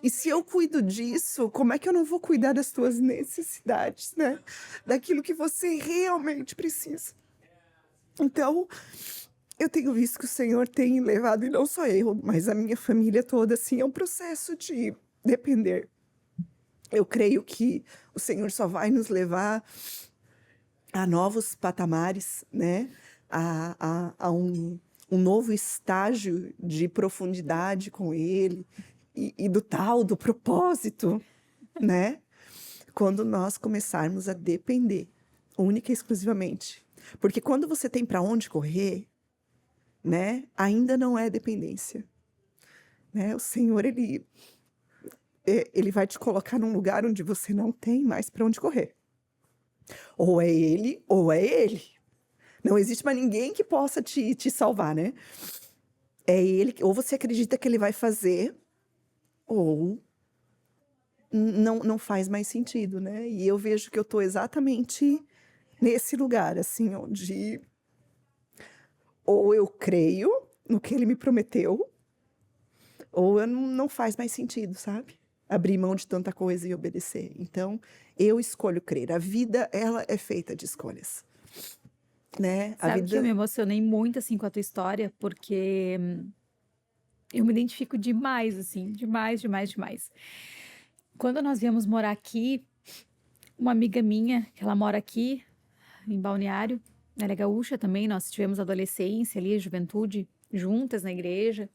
E se eu cuido disso, como é que eu não vou cuidar das tuas necessidades, né? Daquilo que você realmente precisa. Então, eu tenho visto que o Senhor tem levado, e não só eu, mas a minha família toda, assim, é um processo de depender. Eu creio que o Senhor só vai nos levar a novos patamares, né? A um novo estágio de profundidade com Ele e do propósito, né? Quando nós começarmos a depender, única e exclusivamente. Porque quando você tem para onde correr, né? Ainda não é dependência, né? O Senhor, ele vai te colocar num lugar onde você não tem mais para onde correr. Ou é Ele, ou é Ele. Não existe mais ninguém que possa te salvar, né? É Ele, ou você acredita que Ele vai fazer, ou não faz mais sentido, né? E eu vejo que eu tô exatamente nesse lugar, assim, onde ou eu creio no que Ele me prometeu, ou eu não faz mais sentido, sabe? Abrir mão de tanta coisa e obedecer. Então, eu escolho crer. A vida, ela é feita de escolhas, né? A Sabe que eu me vida... emocionei muito, assim, com a tua história, porque eu me identifico demais, assim, demais, demais, demais. Quando nós viemos morar aqui, uma amiga minha, que ela mora aqui, em Balneário, ela é gaúcha também, nós tivemos adolescência ali, juventude, juntas na igreja.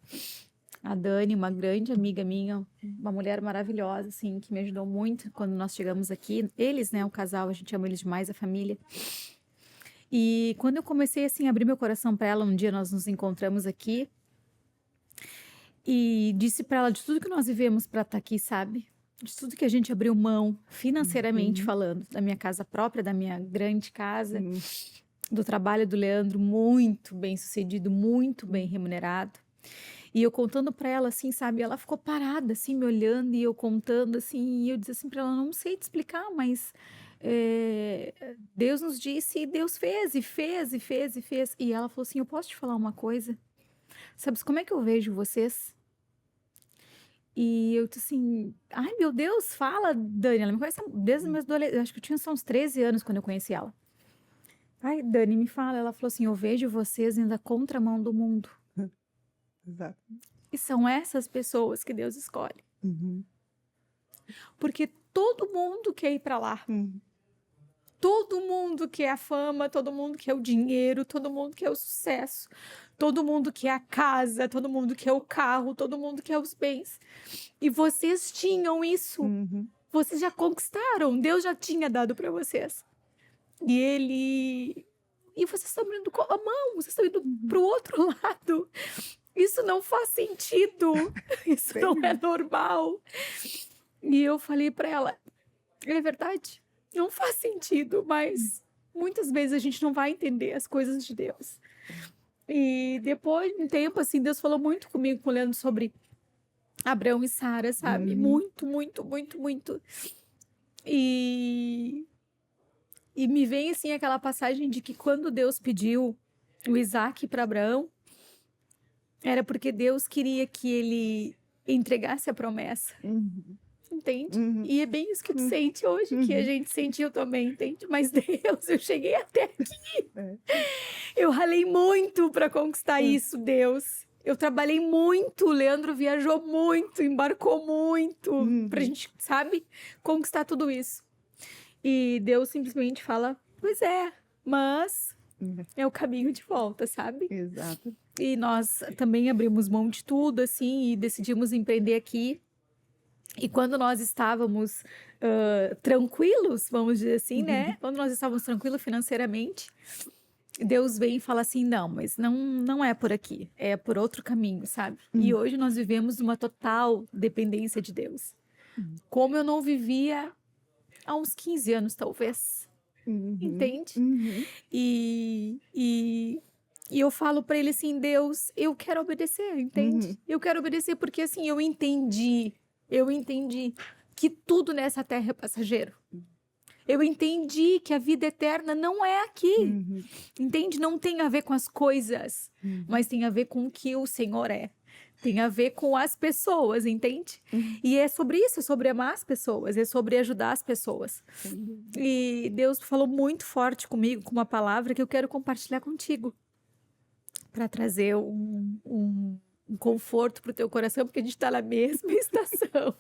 A Dani, uma grande amiga minha, uma mulher maravilhosa, assim, que me ajudou muito quando nós chegamos aqui. Eles, né, o casal, a gente ama eles demais, a família. E quando eu comecei, assim, a abrir meu coração para ela, um dia nós nos encontramos aqui e disse para ela de tudo que nós vivemos para estar aqui, sabe? De tudo que a gente abriu mão, financeiramente falando, da minha casa própria, da minha grande casa, do trabalho do Leandro, muito bem sucedido, muito bem remunerado. E eu contando para ela, assim, sabe? Ela ficou parada, assim, me olhando e eu contando, assim. E eu disse assim para ela: não sei te explicar, mas Deus nos disse e Deus fez, e fez, e fez, e fez. E ela falou assim: eu posso te falar uma coisa? Sabes como é que eu vejo vocês? E eu disse assim: ai meu Deus, fala, Dani. Ela me conhece desde os meus adolescentes. Acho que eu tinha só uns 13 anos quando eu conheci ela. Ai, Dani, me fala. Ela falou assim: eu vejo vocês indo à contramão do mundo. Exato. E são essas pessoas que Deus escolhe. Uhum. Porque todo mundo quer ir para lá. Uhum. Todo mundo quer a fama, todo mundo quer o dinheiro, todo mundo quer o sucesso, todo mundo quer a casa, todo mundo quer o carro, todo mundo quer os bens. E vocês tinham isso. Uhum. Vocês já conquistaram. Deus já tinha dado para vocês. E vocês estão abrindo a mão, vocês estão indo para o outro lado. Isso não faz sentido. Isso não é normal. E eu falei para ela: é verdade, não faz sentido, mas muitas vezes a gente não vai entender as coisas de Deus. E depois de um tempo, assim, Deus falou muito comigo, com o Leandro, sobre Abraão e Sara, sabe? Muito, muito, muito, muito. E me vem, assim, aquela passagem de que quando Deus pediu o Isaac para Abraão, era porque Deus queria que ele entregasse a promessa. Entende? E é bem isso que tu sente hoje, que a gente sentiu também, entende? Mas Deus, eu cheguei até aqui. Eu ralei muito para conquistar isso, Deus. Eu trabalhei muito, o Leandro viajou muito, embarcou muito, pra gente, sabe, conquistar tudo isso. E Deus simplesmente fala: pois é, mas é o caminho de volta, sabe? Exato. E nós também abrimos mão de tudo, assim, e decidimos empreender aqui. E quando nós estávamos tranquilos, vamos dizer assim, né? Quando nós estávamos tranquilos financeiramente, Deus vem e fala assim: não, mas não é por aqui, é por outro caminho, sabe? E hoje nós vivemos uma total dependência de Deus. Como eu não vivia há uns 15 anos, talvez. Entende? E eu falo para ele assim: Deus, eu quero obedecer, entende? Eu quero obedecer porque assim, eu entendi que tudo nessa terra é passageiro. Eu entendi que a vida eterna não é aqui. Entende? Não tem a ver com as coisas, mas tem a ver com o que o Senhor é. Tem a ver com as pessoas, entende? E é sobre isso, é sobre amar as pessoas, é sobre ajudar as pessoas. E Deus falou muito forte comigo, com uma palavra que eu quero compartilhar contigo, para trazer um conforto para o teu coração, porque a gente está na mesma estação.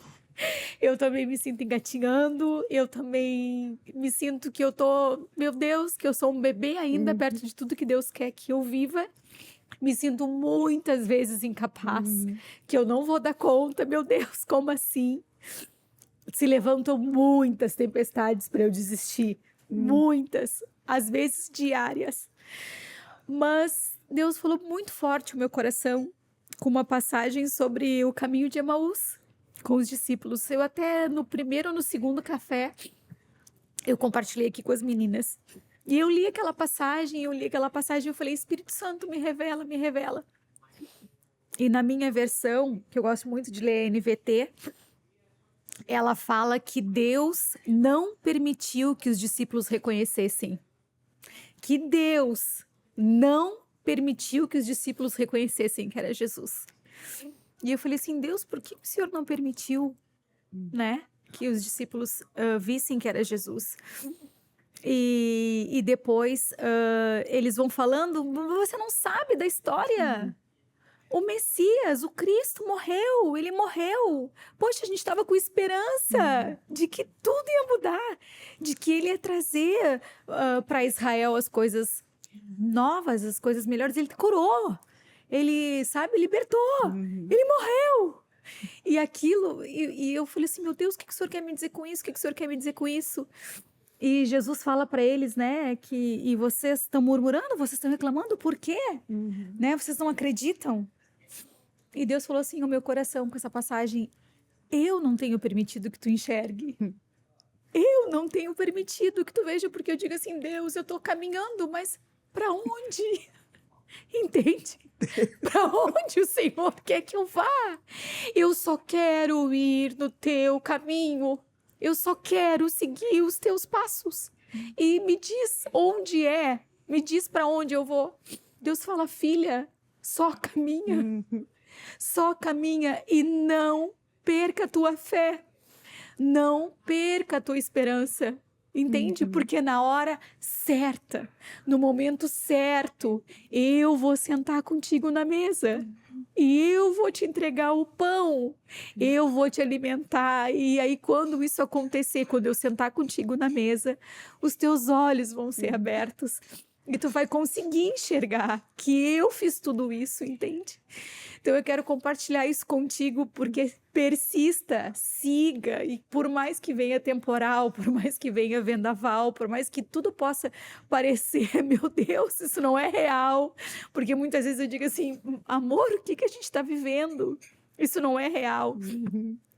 Eu também me sinto engatinhando, eu também me sinto que eu tô, meu Deus, que eu sou um bebê ainda perto de tudo que Deus quer que eu viva. Me sinto muitas vezes incapaz, que eu não vou dar conta, meu Deus, como assim? Se levantam muitas tempestades para eu desistir, muitas, às vezes diárias. Mas Deus falou muito forte o meu coração com uma passagem sobre o caminho de Emaús com os discípulos. Eu até no primeiro ou no segundo café, eu compartilhei aqui com as meninas. E eu li aquela passagem, eu falei, Espírito Santo, me revela, me revela. E na minha versão, que eu gosto muito de ler NVT, ela fala que Deus não permitiu que os discípulos reconhecessem. Que Deus não permitiu que os discípulos reconhecessem que era Jesus. E eu falei assim, Deus, por que o Senhor não permitiu, né, que os discípulos vissem que era Jesus? E depois eles vão falando, você não sabe da história. O Messias, o Cristo morreu, ele morreu. Poxa, a gente estava com esperança de que tudo ia mudar, de que ele ia trazer para Israel as coisas novas, as coisas melhores. Ele curou, ele, sabe, libertou, ele morreu. E aquilo, e eu falei assim, meu Deus, o que o Senhor quer me dizer com isso? O que o Senhor quer me dizer com isso? E Jesus fala para eles, né, e vocês estão murmurando, vocês estão reclamando, por quê? Né, vocês não acreditam? E Deus falou assim ao meu coração com essa passagem, eu não tenho permitido que tu enxergue. Eu não tenho permitido que tu veja, porque eu digo assim, Deus, eu tô caminhando, mas para onde? Entende? Para onde o Senhor quer que eu vá? Eu só quero ir no teu caminho. Eu só quero seguir os teus passos. E me diz onde é. Me diz para onde eu vou. Deus fala, filha, só caminha. Só caminha e não perca a tua fé. Não perca a tua esperança. Entende? Porque na hora certa, no momento certo, eu vou sentar contigo na mesa. E eu vou te entregar o pão, eu vou te alimentar. E aí, quando isso acontecer, quando eu sentar contigo na mesa, os teus olhos vão ser abertos. E tu vai conseguir enxergar que eu fiz tudo isso, entende? Então eu quero compartilhar isso contigo, porque persista, siga, e por mais que venha temporal, por mais que venha vendaval, por mais que tudo possa parecer, meu Deus, isso não é real, porque muitas vezes eu digo assim, amor, o que a gente está vivendo? Isso não é real.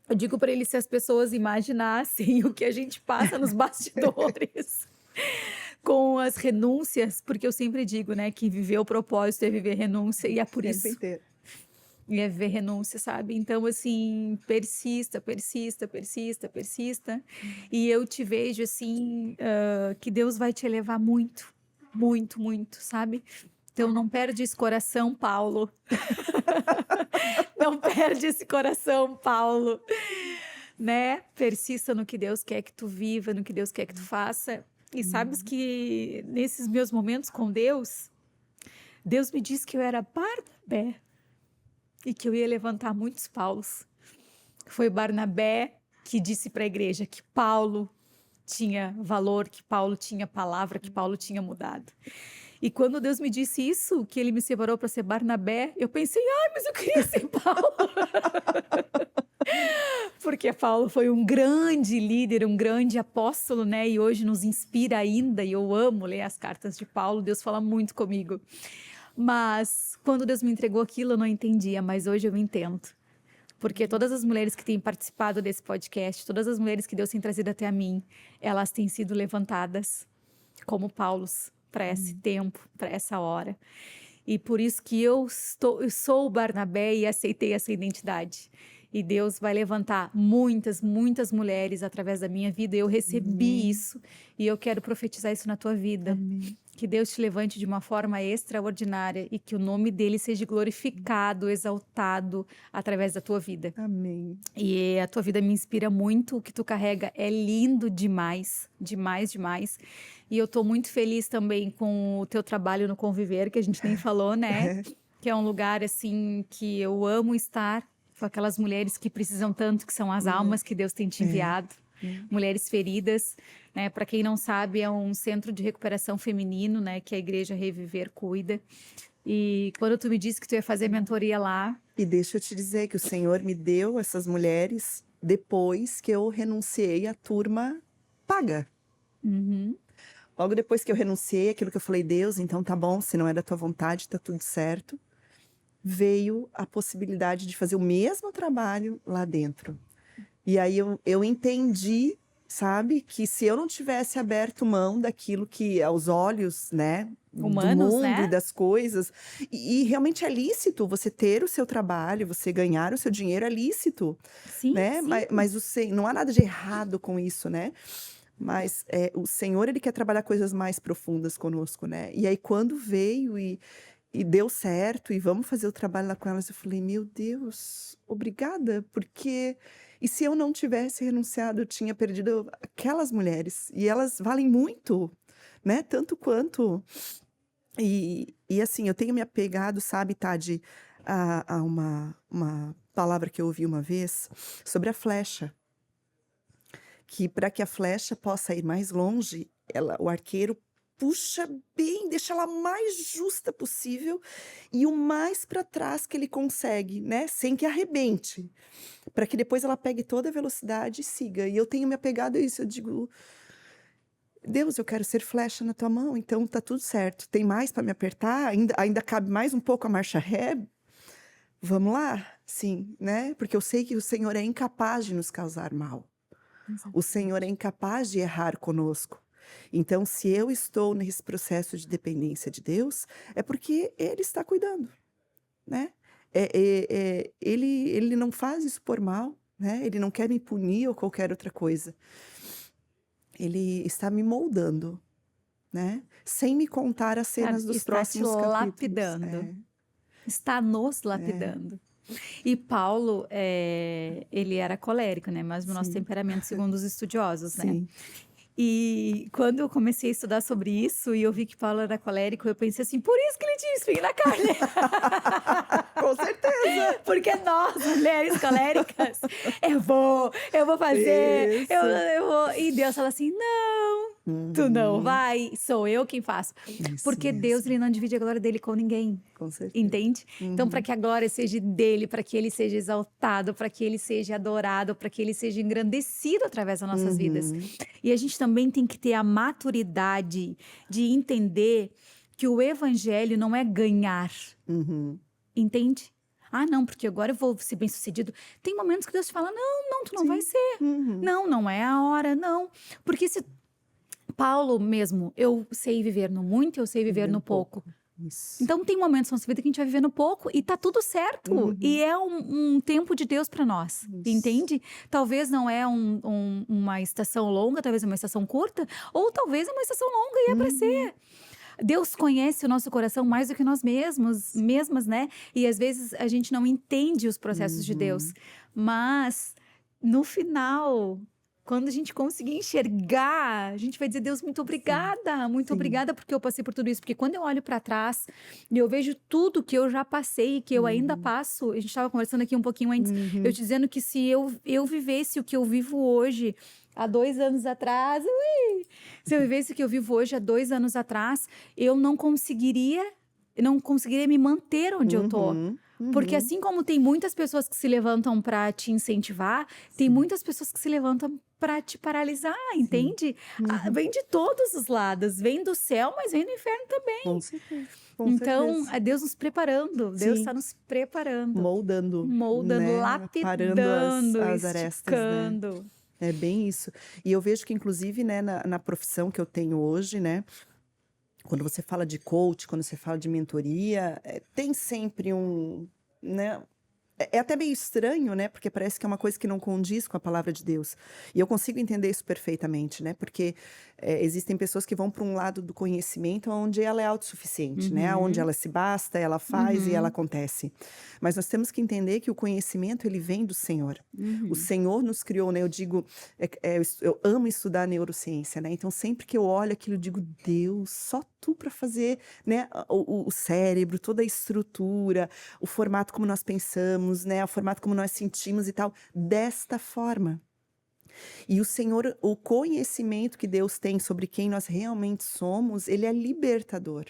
Eu digo para ele, se as pessoas imaginassem o que a gente passa nos bastidores, com as renúncias, porque eu sempre digo, né, que viver o propósito é viver renúncia, e é por isso. Inteiro. E é viver renúncia, sabe? Então, assim, persista, persista, persista, persista. E eu te vejo, assim, que Deus vai te elevar muito, muito, muito, sabe? Então, não perde esse coração, Paulo. Não perde esse coração, Paulo. Né? Persista no que Deus quer que tu viva, no que Deus quer que tu faça. E sabes que nesses meus momentos com Deus, Deus me disse que eu era Barnabé e que eu ia levantar muitos Paulos. Foi Barnabé que disse para a igreja que Paulo tinha valor, que Paulo tinha palavra, que Paulo tinha mudado. E quando Deus me disse isso, que ele me separou para ser Barnabé, eu pensei, ai, mas eu queria ser Paulo. Porque Paulo foi um grande líder, um grande apóstolo, né? E hoje nos inspira ainda, e eu amo ler as cartas de Paulo, Deus fala muito comigo. Mas quando Deus me entregou aquilo, eu não entendia, mas hoje eu entendo. Porque todas as mulheres que têm participado desse podcast, todas as mulheres que Deus tem trazido até a mim, elas têm sido levantadas como Paulos para esse tempo, para essa hora. E por isso que eu sou o Barnabé e aceitei essa identidade. E Deus vai levantar muitas, muitas mulheres através da minha vida. Eu recebi isso e eu quero profetizar isso na tua vida. Amém. Que Deus te levante de uma forma extraordinária e que o nome dele seja glorificado, exaltado através da tua vida. Amém. E a tua vida me inspira muito, o que tu carrega é lindo demais, demais, demais. E eu tô muito feliz também com o teu trabalho no Conviver, que a gente nem falou, né? Que é um lugar, assim, que eu amo estar com aquelas mulheres que precisam tanto, que são as almas que Deus tem te enviado. Mulheres feridas, né? Para quem não sabe, é um centro de recuperação feminino, né? Que a Igreja Reviver cuida. E quando tu me disse que tu ia fazer mentoria lá... E deixa eu te dizer que o Senhor me deu essas mulheres depois que eu renunciei à turma paga. Uhum. Logo depois que eu renunciei, aquilo que eu falei, Deus, então tá bom, se não é da tua vontade, tá tudo certo. Veio a possibilidade de fazer o mesmo trabalho lá dentro. E aí eu entendi, sabe, que se eu não tivesse aberto mão daquilo que aos olhos, né, Humanos, do mundo né? e das coisas, e realmente é lícito você ter o seu trabalho, você ganhar o seu dinheiro, é lícito, Sim, né? sim. Mas não há nada de errado com isso, né? Mas o Senhor, ele quer trabalhar coisas mais profundas conosco, né? E aí quando veio e deu certo, e vamos fazer o trabalho lá com elas, eu falei, meu Deus, obrigada, porque... E se eu não tivesse renunciado, eu tinha perdido aquelas mulheres. E elas valem muito, né? Tanto quanto. E assim, eu tenho me apegado, sabe, Tade, a uma palavra que eu ouvi uma vez sobre a flecha. Que para que a flecha possa ir mais longe, o arqueiro puxa bem, deixa ela mais justa possível e o mais para trás que ele consegue, né? Sem que arrebente, para que depois ela pegue toda a velocidade e siga. E eu tenho me apegado a isso. Eu digo, Deus, eu quero ser flecha na tua mão, então tá tudo certo. Tem mais para me apertar? Ainda cabe mais um pouco a marcha ré? Vamos lá? Sim, né? Porque eu sei que o Senhor é incapaz de nos causar mal. O Senhor é incapaz de errar conosco. Então, se eu estou nesse processo de dependência de Deus, é porque Ele está cuidando, né? Ele não faz isso por mal, né? Ele não quer me punir ou qualquer outra coisa. Ele está me moldando, né? Sem me contar as cenas dos Está te próximos capítulos. lapidando. Está nos lapidando. E Paulo, ele era colérico, né? Mas o nosso Sim. temperamento, segundo os estudiosos, né? Sim. E quando eu comecei a estudar sobre isso e eu vi que Paulo era colérico, eu pensei assim, por isso que ele tinha espinho na carne. Com certeza. Porque nós, mulheres coléricas, eu vou fazer, Isso. eu vou. E Deus fala assim, não, tu não vai, sou eu quem faço. Isso Porque mesmo. Deus, ele não divide a glória dele com ninguém. Com certeza. Entende? Então, para que a glória seja dele, para que ele seja exaltado, para que ele seja adorado, para que ele seja engrandecido através das nossas vidas. E a gente também tem que ter a maturidade de entender que o evangelho não é ganhar. Entende? Ah, não, porque agora eu vou ser bem-sucedido. Tem momentos que Deus te fala, não, tu não vai ser. Não é a hora, não. Porque se... Paulo mesmo, eu sei viver no muito, eu sei viver no pouco. Isso. Então tem momentos na nossa vida que a gente vai vivendo pouco e tá tudo certo. E é um tempo de Deus para nós, entende? Talvez não é uma estação longa, talvez é uma estação curta, ou talvez é uma estação longa e é para ser. Deus conhece o nosso coração mais do que nós mesmas, né? E às vezes a gente não entende os processos de Deus. Mas no final, quando a gente conseguir enxergar, a gente vai dizer, Deus, muito obrigada, muito obrigada porque eu passei por tudo isso. Porque quando eu olho para trás e eu vejo tudo que eu já passei e que eu ainda passo, a gente estava conversando aqui um pouquinho antes, eu te dizendo que se eu vivesse o que eu vivo hoje, há 2 anos atrás, se eu vivesse o que eu vivo hoje há 2 anos atrás, eu não conseguiria me manter onde eu tô. Porque assim como tem muitas pessoas que se levantam para te incentivar, tem muitas pessoas que se levantam para te paralisar, entende? Vem de todos os lados, vem do céu, mas vem do inferno também. Com certeza. Então, é Deus nos preparando, Deus Sim. está nos preparando. Moldando, Moldando, né? lapidando, Parando as arestas, né? esticando. É bem isso. E eu vejo que, inclusive, né, na profissão que eu tenho hoje, né? Quando você fala de coach, quando você fala de mentoria, tem sempre é até meio estranho, né? Porque parece que é uma coisa que não condiz com a palavra de Deus. E eu consigo entender isso perfeitamente, né? Porque existem pessoas que vão para um lado do conhecimento onde ela é autossuficiente, né? Onde Uhum. ela se basta, ela faz e ela Uhum. acontece. Mas nós temos que entender que o conhecimento, ele vem do Senhor. O Uhum. Senhor nos criou, né? Eu digo, eu amo estudar neurociência, né? Então, sempre que eu olho aquilo, eu digo, Deus, só tu para fazer, né? O cérebro, toda a estrutura, o formato como nós pensamos, né? O formato como nós sentimos e tal, desta forma. E o Senhor, o conhecimento que Deus tem sobre quem nós realmente somos, ele é libertador.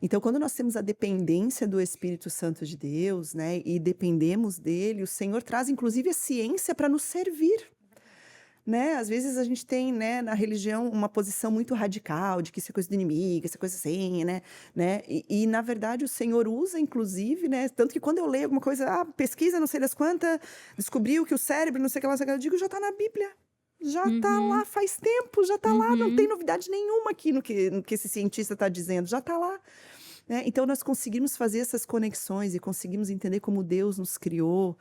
Então, quando nós temos a dependência do Espírito Santo de Deus, né, e dependemos dele, o Senhor traz inclusive a ciência para nos servir. Né? Às vezes a gente tem, né, na religião uma posição muito radical de que isso é coisa do inimigo, isso é coisa assim, né? E na verdade o Senhor usa, inclusive, né? Tanto que quando eu leio alguma coisa, pesquisa não sei das quantas, descobriu que o cérebro, não sei o que lá, eu digo, já está na Bíblia. Já está Uhum. lá faz tempo, já está lá, não Uhum. tem novidade nenhuma aqui no que esse cientista está dizendo, já está lá. Né? Então nós conseguimos fazer essas conexões e conseguimos entender como Deus nos criou,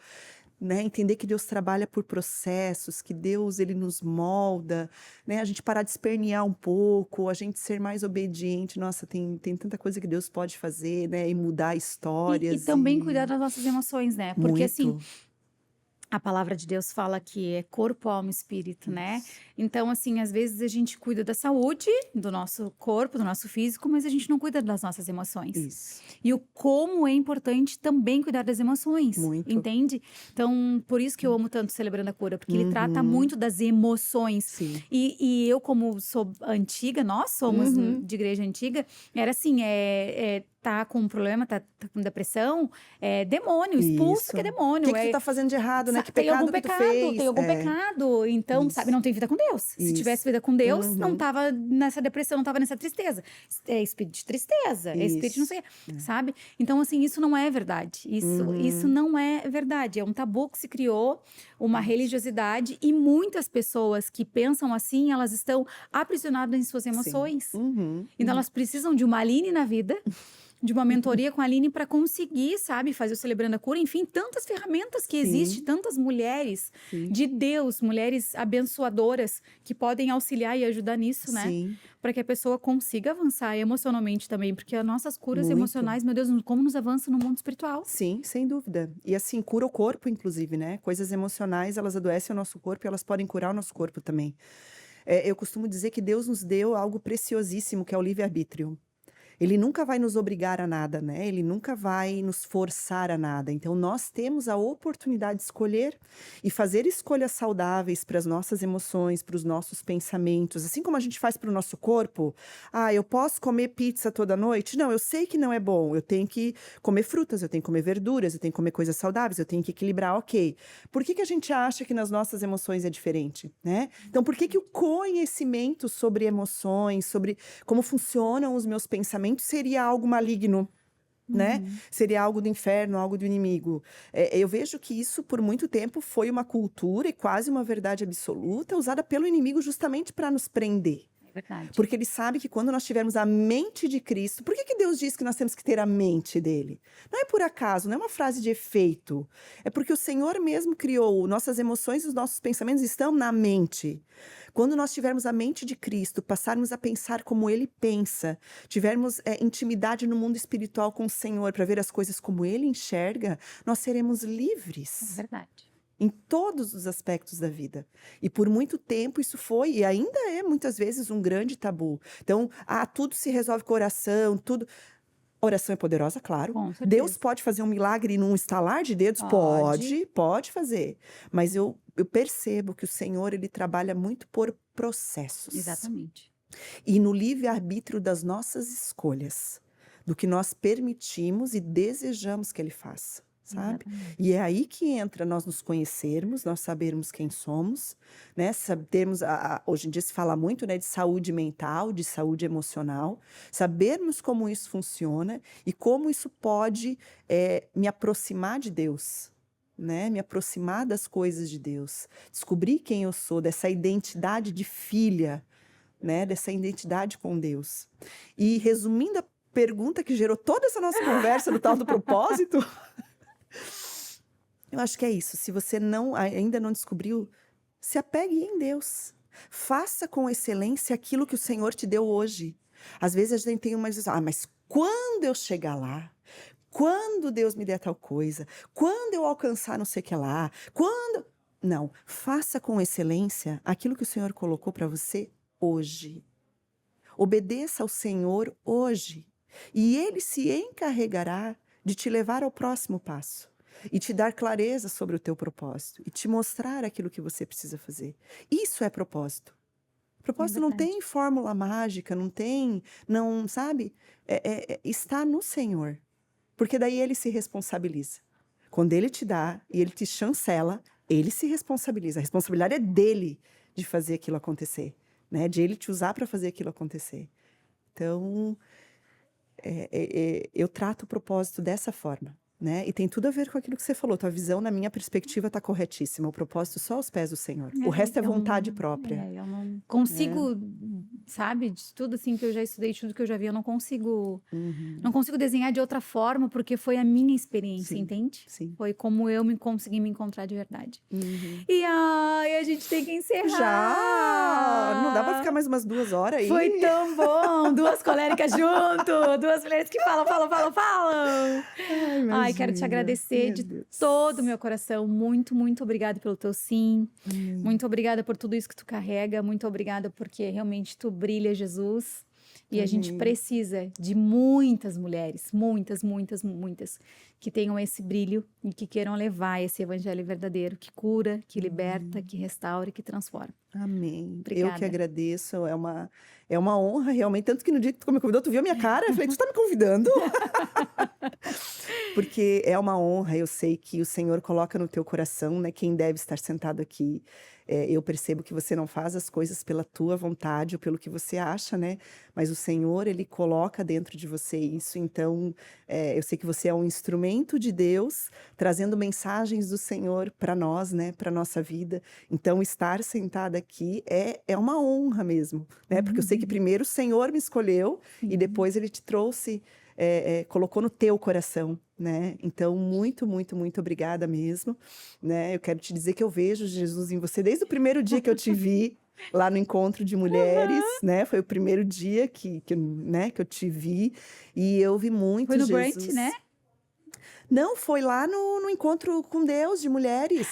né? Entender que Deus trabalha por processos, que Deus ele nos molda, né? A gente parar de espernear um pouco, a gente ser mais obediente. Nossa, tem tanta coisa que Deus pode fazer, né? E mudar E histórias também cuidar das nossas emoções, né? Porque assim, muito. a palavra de Deus fala que é corpo, alma e espírito, né? Isso. Então, assim, às vezes a gente cuida da saúde, do nosso corpo, do nosso físico, mas a gente não cuida das nossas emoções. Isso. E o como é importante também cuidar das emoções, Muito. entende? Então, por isso que eu amo tanto Celebrando a Cura, porque ele trata muito das emoções. Sim. E eu, como sou antiga, nós somos de igreja antiga, era assim, tá com um problema, tá com depressão, demônio, expulsa Isso. que é O demônio. que tu tá fazendo de errado, né? Que Tem algum pecado que tu pecado, fez? tem algum pecado. Então, Isso. sabe, não tem vida com Deus. Se Isso. tivesse vida com Deus, não tava nessa depressão, não tava nessa tristeza. É espírito de tristeza, é espírito de não sei, sabe? Então, assim, isso não é verdade. Isso não é verdade. É um tabu que se criou, uma religiosidade, e muitas pessoas que pensam assim, elas estão aprisionadas em suas emoções. Então, elas precisam de uma Aline na vida, de uma mentoria com a Aline para conseguir, sabe, fazer o Celebrando a Cura. Enfim, tantas ferramentas que existem, tantas mulheres de Deus, mulheres abençoadoras que podem auxiliar e ajudar nisso, né? Para que a pessoa consiga avançar emocionalmente também, porque as nossas curas emocionais, meu Deus, como nos avança no mundo espiritual. Sim, sem dúvida. E assim, cura o corpo, inclusive, né? Coisas emocionais, elas adoecem o nosso corpo e elas podem curar o nosso corpo também. Eu costumo dizer que Deus nos deu algo preciosíssimo, que é o livre-arbítrio. Ele nunca vai nos obrigar a nada, né? Ele nunca vai nos forçar a nada. Então, nós temos a oportunidade de escolher e fazer escolhas saudáveis para as nossas emoções, para os nossos pensamentos. Assim como a gente faz para o nosso corpo. Eu posso comer pizza toda noite? Não, eu sei que não é bom. Eu tenho que comer frutas, eu tenho que comer verduras, eu tenho que comer coisas saudáveis, eu tenho que equilibrar, ok. Por que a gente acha que nas nossas emoções é diferente, né? Então, por que o conhecimento sobre emoções, sobre como funcionam os meus pensamentos, seria algo maligno, né? Seria algo do inferno, algo do inimigo. Eu vejo que isso, por muito tempo, foi uma cultura e quase uma verdade absoluta usada pelo inimigo justamente para nos prender. Verdade. Porque ele sabe que quando nós tivermos a mente de Cristo, por que Deus diz que nós temos que ter a mente dele? Não é por acaso, não é uma frase de efeito. É porque o Senhor mesmo criou, nossas emoções e os nossos pensamentos estão na mente. Quando nós tivermos a mente de Cristo, passarmos a pensar como ele pensa, tivermos intimidade no mundo espiritual com o Senhor para ver as coisas como ele enxerga, nós seremos livres. É verdade. Em todos os aspectos da vida. E por muito tempo isso foi, e ainda é muitas vezes um grande tabu. Então, tudo se resolve com oração, tudo. Oração é poderosa, claro. Com certeza. Deus pode fazer um milagre num estalar de dedos? Pode fazer. Mas eu percebo que o Senhor, ele trabalha muito por processos. Exatamente. E no livre-arbítrio das nossas escolhas, do que nós permitimos e desejamos que ele faça. Sabe? E é aí que entra nós nos conhecermos, nós sabermos quem somos, né? Sabermos, hoje em dia se fala muito, né, de saúde mental, de saúde emocional, sabermos como isso funciona e como isso pode me aproximar de Deus, né? Me aproximar das coisas de Deus, descobrir quem eu sou, dessa identidade de filha, né? Dessa identidade com Deus. E resumindo a pergunta que gerou toda essa nossa conversa do tal do propósito... Eu acho que é isso. Se você ainda não descobriu, se apegue em Deus. Faça com excelência aquilo que o Senhor te deu hoje. Às vezes a gente tem uma visão, mas quando eu chegar lá, quando Deus me der tal coisa, quando eu alcançar não sei o que lá, quando... Não, faça com excelência aquilo que o Senhor colocou para você hoje. Obedeça ao Senhor hoje. E Ele se encarregará de te levar ao próximo passo. E te dar clareza sobre o teu propósito. E te mostrar aquilo que você precisa fazer. Isso é propósito. Propósito não tem fórmula mágica, não sabe? Está no Senhor. Porque daí Ele se responsabiliza. Quando Ele te dá e Ele te chancela, Ele se responsabiliza. A responsabilidade é dele de fazer aquilo acontecer. Né? De Ele te usar para fazer aquilo acontecer. Então, eu trato o propósito dessa forma. Né? E tem tudo a ver com aquilo que você falou. Tua visão, na minha perspectiva, está corretíssima. O propósito só aos pés do Senhor. O resto é vontade própria. Eu não consigo, sabe, de tudo assim que eu já estudei, de tudo que eu já vi, eu não consigo, não consigo desenhar de outra forma, porque foi a minha experiência, Sim, entende? sim. Foi como eu consegui me encontrar de verdade. Uhum. E a gente tem que encerrar. Já! Não dá pra ficar mais umas 2 horas aí? Foi tão bom! 2 coléricas junto! 2 mulheres que falam. Ai, quero te agradecer de todo o meu coração. Muito, muito obrigada pelo teu sim. Muito obrigada por tudo isso que tu carrega. Muito obrigada porque realmente tu brilha, Jesus. E a gente precisa de muitas mulheres, muitas, que tenham esse brilho e que queiram levar esse evangelho verdadeiro, que cura, que liberta, que restaura e que transforma. Amém. Obrigada. Eu que agradeço, é uma honra realmente, tanto que no dia que tu me convidou, tu viu a minha cara, eu falei, tu tá me convidando? Porque é uma honra, eu sei que o Senhor coloca no teu coração, né, quem deve estar sentado aqui. Eu percebo que você não faz as coisas pela tua vontade ou pelo que você acha, né? Mas o Senhor, Ele coloca dentro de você isso. Então, eu sei que você é um instrumento de Deus, trazendo mensagens do Senhor para nós, né? Para nossa vida. Então, estar sentada aqui é uma honra mesmo, né? Porque eu sei que primeiro o Senhor me escolheu e depois Ele te trouxe... colocou no teu coração, né? Então, muito, muito, muito obrigada mesmo, né? Eu quero te dizer que eu vejo Jesus em você desde o primeiro dia que eu te vi lá no encontro de mulheres, né? Foi o primeiro dia que eu te vi e eu vi muito Foi no Jesus. Brent, né? Não, foi lá no encontro com Deus de mulheres.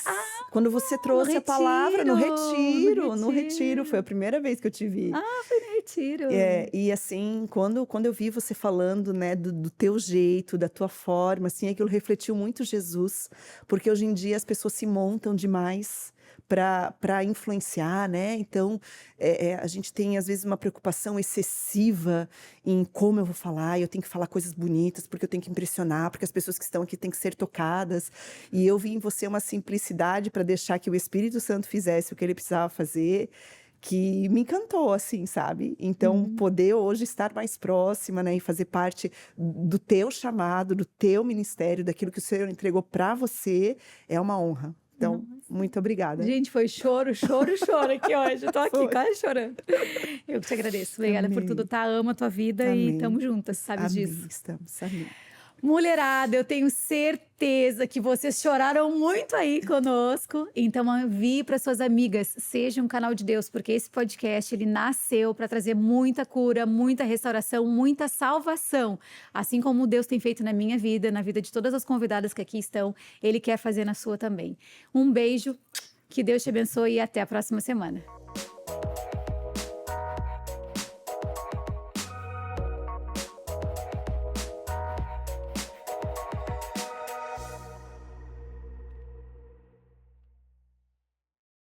Quando você trouxe a palavra no retiro. Foi a primeira vez que eu te vi. Foi no retiro. E assim, quando eu vi você falando, né, do teu jeito, da tua forma, assim, aquilo refletiu muito Jesus. Porque hoje em dia as pessoas se montam demais para influenciar, né? Então, a gente tem, às vezes, uma preocupação excessiva em como eu vou falar, eu tenho que falar coisas bonitas, porque eu tenho que impressionar, porque as pessoas que estão aqui têm que ser tocadas. E eu vi em você uma simplicidade para deixar que o Espírito Santo fizesse o que ele precisava fazer, que me encantou, assim, sabe? Então, poder hoje estar mais próxima, né? E fazer parte do teu chamado, do teu ministério, daquilo que o Senhor entregou para você, é uma honra. Então, muito obrigada. Gente, foi choro aqui hoje. Eu tô aqui quase chorando. Eu que te agradeço. Obrigada por tudo, tá? Amo a tua vida e tamo juntas, sabe disso. Estamos, amém. Mulherada, eu tenho certeza que vocês choraram muito aí conosco. Então, envie para suas amigas, seja um canal de Deus, porque esse podcast ele nasceu para trazer muita cura, muita restauração, muita salvação. Assim como Deus tem feito na minha vida, na vida de todas as convidadas que aqui estão, Ele quer fazer na sua também. Um beijo, que Deus te abençoe e até a próxima semana.